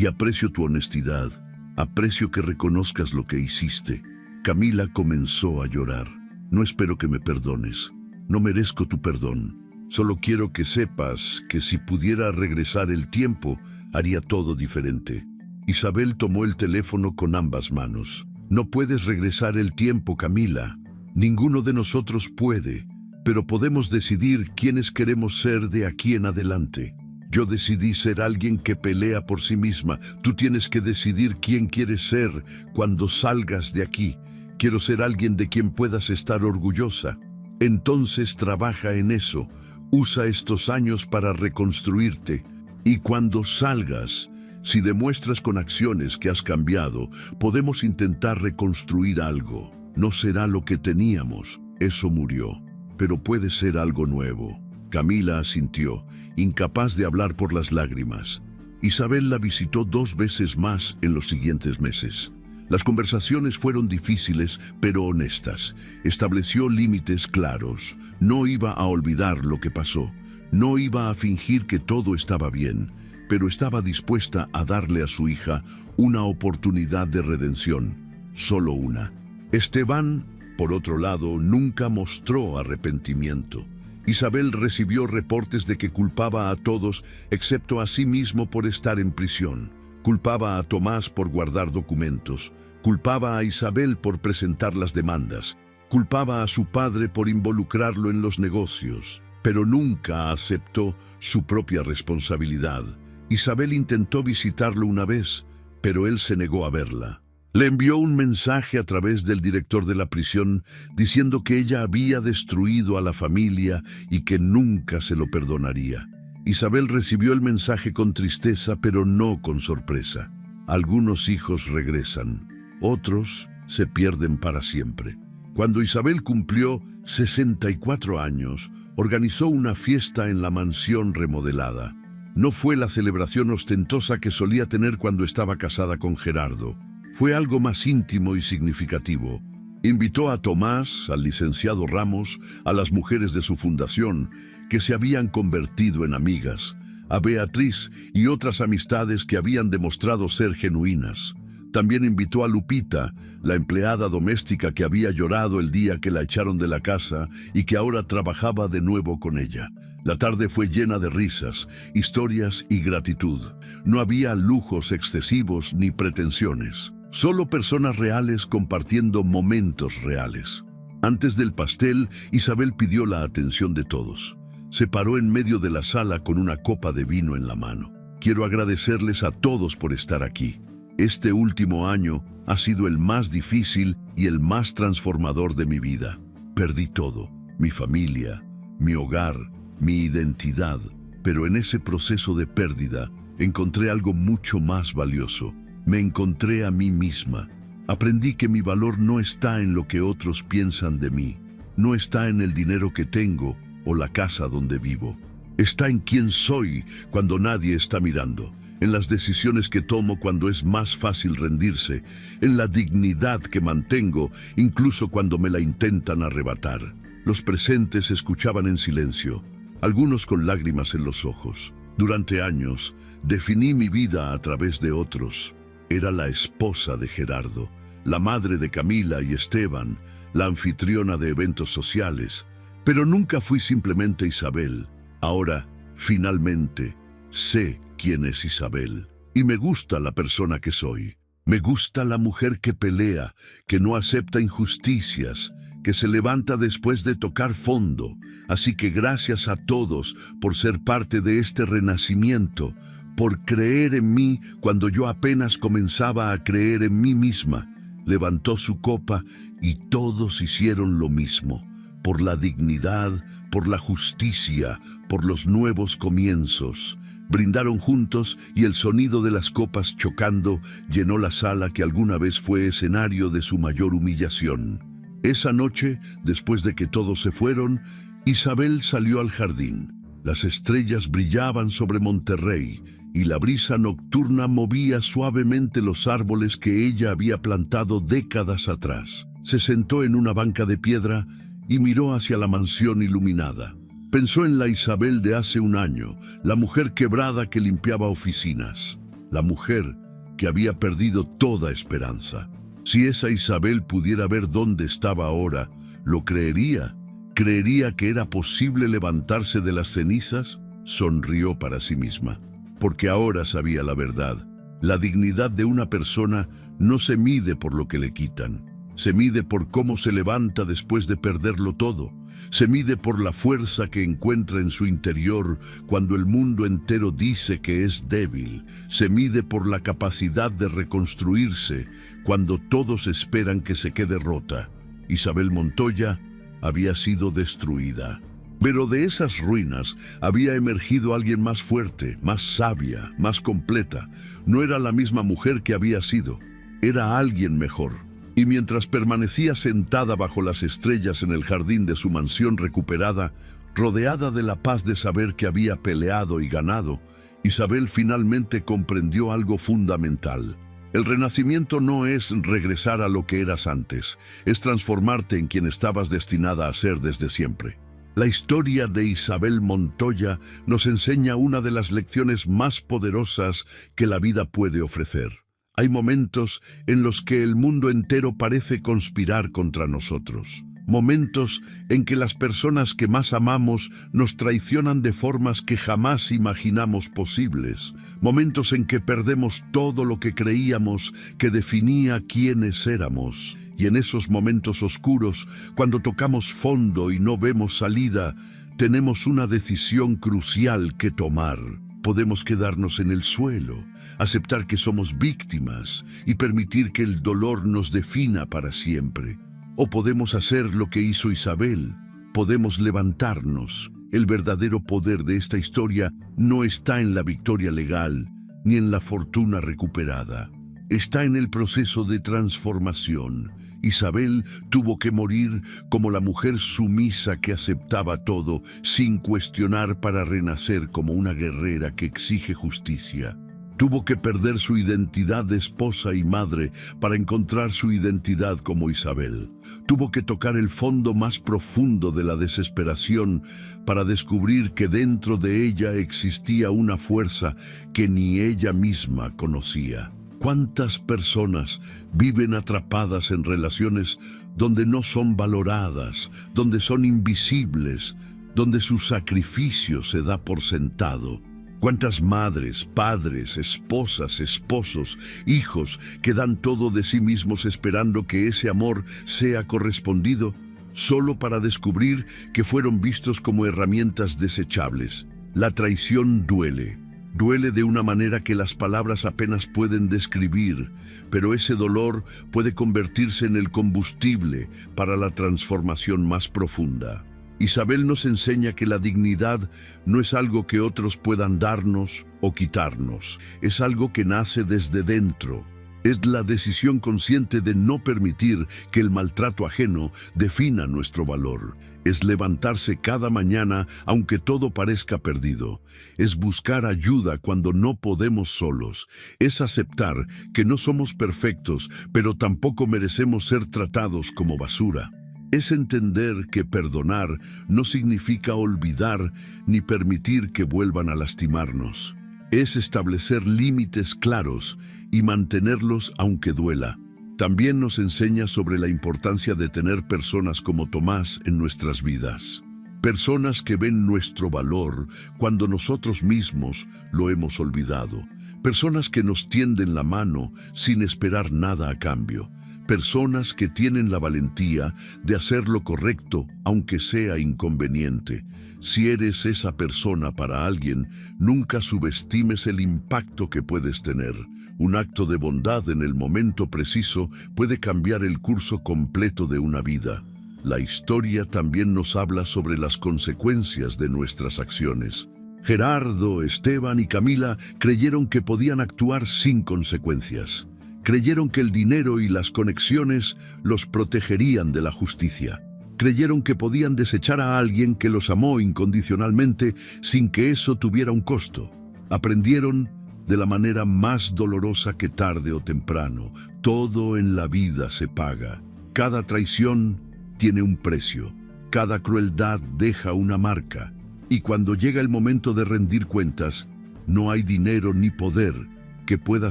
aprecio tu honestidad. Aprecio que reconozcas lo que hiciste». Camila comenzó a llorar. «No espero que me perdones. No merezco tu perdón. Solo quiero que sepas que si pudiera regresar el tiempo, haría todo diferente». Isabel tomó el teléfono con ambas manos. «No puedes regresar el tiempo, Camila. Ninguno de nosotros puede, pero podemos decidir quiénes queremos ser de aquí en adelante. Yo decidí ser alguien que pelea por sí misma. Tú tienes que decidir quién quieres ser cuando salgas de aquí. Quiero ser alguien de quien puedas estar orgullosa». Entonces trabaja en eso, usa estos años para reconstruirte. Y cuando salgas, si demuestras con acciones que has cambiado, podemos intentar reconstruir algo. No será lo que teníamos, eso murió, pero puede ser algo nuevo. Camila asintió, incapaz de hablar por las lágrimas. Isabel la visitó 2 veces más en los siguientes meses. Las conversaciones fueron difíciles, pero honestas. Estableció límites claros. No iba a olvidar lo que pasó. No iba a fingir que todo estaba bien, pero estaba dispuesta a darle a su hija una oportunidad de redención. Solo una. Esteban, por otro lado, nunca mostró arrepentimiento. Isabel recibió reportes de que culpaba a todos, excepto a sí mismo por estar en prisión. Culpaba a Tomás por guardar documentos. Culpaba a Isabel por presentar las demandas. Culpaba a su padre por involucrarlo en los negocios. Pero nunca aceptó su propia responsabilidad. Isabel intentó visitarlo una vez, pero él se negó a verla. Le envió un mensaje a través del director de la prisión diciendo que ella había destruido a la familia y que nunca se lo perdonaría. Isabel recibió el mensaje con tristeza, pero no con sorpresa. Algunos hijos regresan, otros se pierden para siempre. Cuando Isabel cumplió 64 años, organizó una fiesta en la mansión remodelada. No fue la celebración ostentosa que solía tener cuando estaba casada con Gerardo. Fue algo más íntimo y significativo. Invitó a Tomás, al licenciado Ramos, a las mujeres de su fundación, que se habían convertido en amigas, a Beatriz y otras amistades que habían demostrado ser genuinas. También invitó a Lupita, la empleada doméstica que había llorado el día que la echaron de la casa y que ahora trabajaba de nuevo con ella. La tarde fue llena de risas, historias y gratitud. No había lujos excesivos ni pretensiones. Solo personas reales compartiendo momentos reales. Antes del pastel, Isabel pidió la atención de todos. Se paró en medio de la sala con una copa de vino en la mano. Quiero agradecerles a todos por estar aquí. Este último año ha sido el más difícil y el más transformador de mi vida. Perdí todo, mi familia, mi hogar, mi identidad, pero en ese proceso de pérdida encontré algo mucho más valioso. Me encontré a mí misma. Aprendí que mi valor no está en lo que otros piensan de mí, no está en el dinero que tengo o la casa donde vivo. Está en quién soy cuando nadie está mirando, en las decisiones que tomo cuando es más fácil rendirse, en la dignidad que mantengo incluso cuando me la intentan arrebatar. Los presentes escuchaban en silencio, algunos con lágrimas en los ojos. Durante años, definí mi vida a través de otros. Era la esposa de Gerardo, la madre de Camila y Esteban, la anfitriona de eventos sociales, pero nunca fui simplemente Isabel. Ahora, finalmente, sé quién es Isabel. Y me gusta la persona que soy. Me gusta la mujer que pelea, que no acepta injusticias, que se levanta después de tocar fondo. Así que gracias a todos por ser parte de este renacimiento, por creer en mí cuando yo apenas comenzaba a creer en mí misma. Levantó su copa y todos hicieron lo mismo. Por la dignidad, por la justicia, por los nuevos comienzos. Brindaron juntos y el sonido de las copas chocando llenó la sala que alguna vez fue escenario de su mayor humillación. Esa noche, después de que todos se fueron, Isabel salió al jardín. Las estrellas brillaban sobre Monterrey y la brisa nocturna movía suavemente los árboles que ella había plantado décadas atrás. Se sentó en una banca de piedra y miró hacia la mansión iluminada. Pensó en la Isabel de hace un año, la mujer quebrada que limpiaba oficinas, la mujer que había perdido toda esperanza. Si esa Isabel pudiera ver dónde estaba ahora, ¿lo creería? ¿Creería que era posible levantarse de las cenizas? Sonrió para sí misma, porque ahora sabía la verdad. La dignidad de una persona no se mide por lo que le quitan. Se mide por cómo se levanta después de perderlo todo. Se mide por la fuerza que encuentra en su interior cuando el mundo entero dice que es débil. Se mide por la capacidad de reconstruirse cuando todos esperan que se quede rota. Isabel Montoya había sido destruida. Pero de esas ruinas había emergido alguien más fuerte, más sabia, más completa. No era la misma mujer que había sido, era alguien mejor. Y mientras permanecía sentada bajo las estrellas en el jardín de su mansión recuperada, rodeada de la paz de saber que había peleado y ganado, Isabel finalmente comprendió algo fundamental. El renacimiento no es regresar a lo que eras antes, es transformarte en quien estabas destinada a ser desde siempre. La historia de Isabel Montoya nos enseña una de las lecciones más poderosas que la vida puede ofrecer. Hay momentos en los que el mundo entero parece conspirar contra nosotros. Momentos en que las personas que más amamos nos traicionan de formas que jamás imaginamos posibles. Momentos en que perdemos todo lo que creíamos que definía quiénes éramos. Y en esos momentos oscuros, cuando tocamos fondo y no vemos salida, tenemos una decisión crucial que tomar. Podemos quedarnos en el suelo, aceptar que somos víctimas y permitir que el dolor nos defina para siempre. O podemos hacer lo que hizo Isabel, podemos levantarnos. El verdadero poder de esta historia no está en la victoria legal ni en la fortuna recuperada. Está en el proceso de transformación. Isabel tuvo que morir como la mujer sumisa que aceptaba todo sin cuestionar para renacer como una guerrera que exige justicia. Tuvo que perder su identidad de esposa y madre para encontrar su identidad como Isabel. Tuvo que tocar el fondo más profundo de la desesperación para descubrir que dentro de ella existía una fuerza que ni ella misma conocía. ¿Cuántas personas viven atrapadas en relaciones donde no son valoradas, donde son invisibles, donde su sacrificio se da por sentado? ¿Cuántas madres, padres, esposas, esposos, hijos que dan todo de sí mismos esperando que ese amor sea correspondido, solo para descubrir que fueron vistos como herramientas desechables? La traición duele. Duele de una manera que las palabras apenas pueden describir, pero ese dolor puede convertirse en el combustible para la transformación más profunda. Isabel nos enseña que la dignidad no es algo que otros puedan darnos o quitarnos, es algo que nace desde dentro. Es la decisión consciente de no permitir que el maltrato ajeno defina nuestro valor. Es levantarse cada mañana aunque todo parezca perdido. Es buscar ayuda cuando no podemos solos. Es aceptar que no somos perfectos, pero tampoco merecemos ser tratados como basura. Es entender que perdonar no significa olvidar ni permitir que vuelvan a lastimarnos. Es establecer límites claros y mantenerlos aunque duela. También nos enseña sobre la importancia de tener personas como Tomás en nuestras vidas. Personas que ven nuestro valor cuando nosotros mismos lo hemos olvidado. Personas que nos tienden la mano sin esperar nada a cambio. Personas que tienen la valentía de hacer lo correcto aunque sea inconveniente. Si eres esa persona para alguien, nunca subestimes el impacto que puedes tener. Un acto de bondad en el momento preciso puede cambiar el curso completo de una vida. La historia también nos habla sobre las consecuencias de nuestras acciones. Gerardo, Esteban y Camila creyeron que podían actuar sin consecuencias. Creyeron que el dinero y las conexiones los protegerían de la justicia. Creyeron que podían desechar a alguien que los amó incondicionalmente sin que eso tuviera un costo. Aprendieron de la manera más dolorosa que tarde o temprano. Todo en la vida se paga. Cada traición tiene un precio. Cada crueldad deja una marca. Y cuando llega el momento de rendir cuentas, no hay dinero ni poder que pueda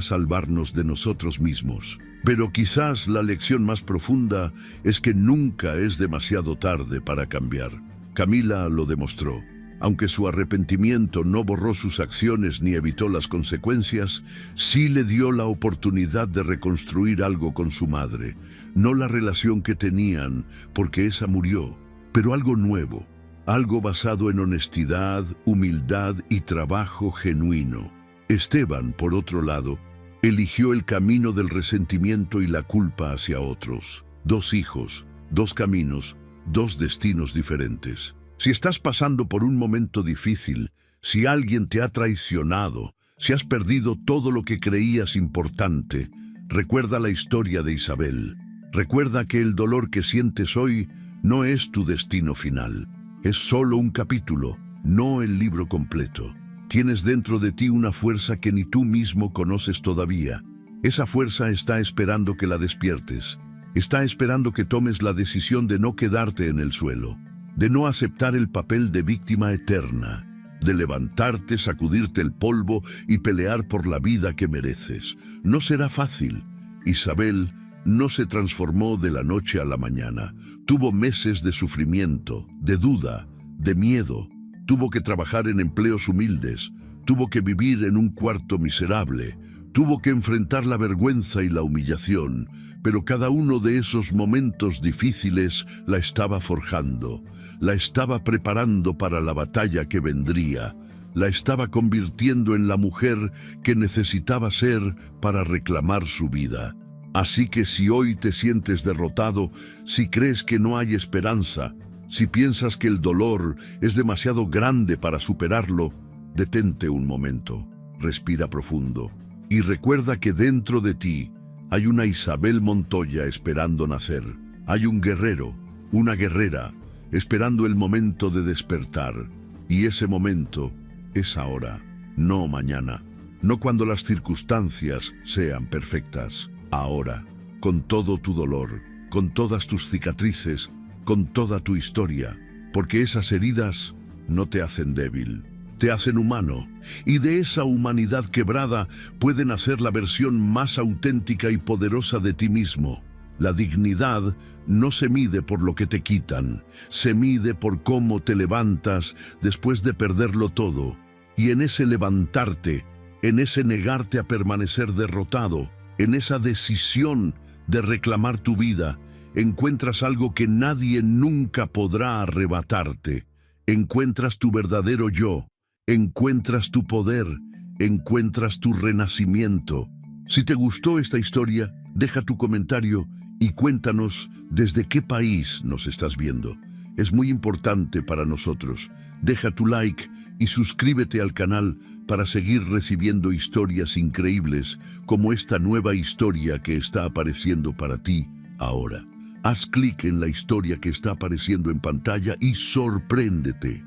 salvarnos de nosotros mismos. Pero quizás la lección más profunda es que nunca es demasiado tarde para cambiar. Camila lo demostró. Aunque su arrepentimiento no borró sus acciones ni evitó las consecuencias, sí le dio la oportunidad de reconstruir algo con su madre. No la relación que tenían, porque esa murió, pero algo nuevo. Algo basado en honestidad, humildad y trabajo genuino. Esteban, por otro lado, eligió el camino del resentimiento y la culpa hacia otros. 2 hijos, 2 caminos, dos destinos diferentes. Si estás pasando por un momento difícil, si alguien te ha traicionado, si has perdido todo lo que creías importante, recuerda la historia de Isabel. Recuerda que el dolor que sientes hoy no es tu destino final. Es solo un capítulo, no el libro completo. Tienes dentro de ti una fuerza que ni tú mismo conoces todavía. Esa fuerza está esperando que la despiertes. Está esperando que tomes la decisión de no quedarte en el suelo, de no aceptar el papel de víctima eterna, de levantarte, sacudirte el polvo y pelear por la vida que mereces. No será fácil. Isabel no se transformó de la noche a la mañana. Tuvo meses de sufrimiento, de duda, de miedo. Tuvo que trabajar en empleos humildes. Tuvo que vivir en un cuarto miserable. Tuvo que enfrentar la vergüenza y la humillación. Pero cada uno de esos momentos difíciles la estaba forjando. La estaba preparando para la batalla que vendría. La estaba convirtiendo en la mujer que necesitaba ser para reclamar su vida. Así que si hoy te sientes derrotado, si crees que no hay esperanza, si piensas que el dolor es demasiado grande para superarlo, detente un momento, respira profundo y recuerda que dentro de ti hay una Isabel Montoya esperando nacer. Hay un guerrero, una guerrera, esperando el momento de despertar. Y ese momento es ahora, no mañana, no cuando las circunstancias sean perfectas. Ahora, con todo tu dolor, con todas tus cicatrices, con toda tu historia, porque esas heridas no te hacen débil, te hacen humano, y de esa humanidad quebrada puede nacer la versión más auténtica y poderosa de ti mismo. La dignidad no se mide por lo que te quitan, se mide por cómo te levantas después de perderlo todo, y en ese levantarte, en ese negarte a permanecer derrotado, en esa decisión de reclamar tu vida, encuentras algo que nadie nunca podrá arrebatarte. Encuentras tu verdadero yo, encuentras tu poder, encuentras tu renacimiento. Si te gustó esta historia, deja tu comentario y cuéntanos desde qué país nos estás viendo. Es muy importante para nosotros. Deja tu like y suscríbete al canal para seguir recibiendo historias increíbles como esta nueva historia que está apareciendo para ti ahora. Haz clic en la historia que está apareciendo en pantalla y sorpréndete.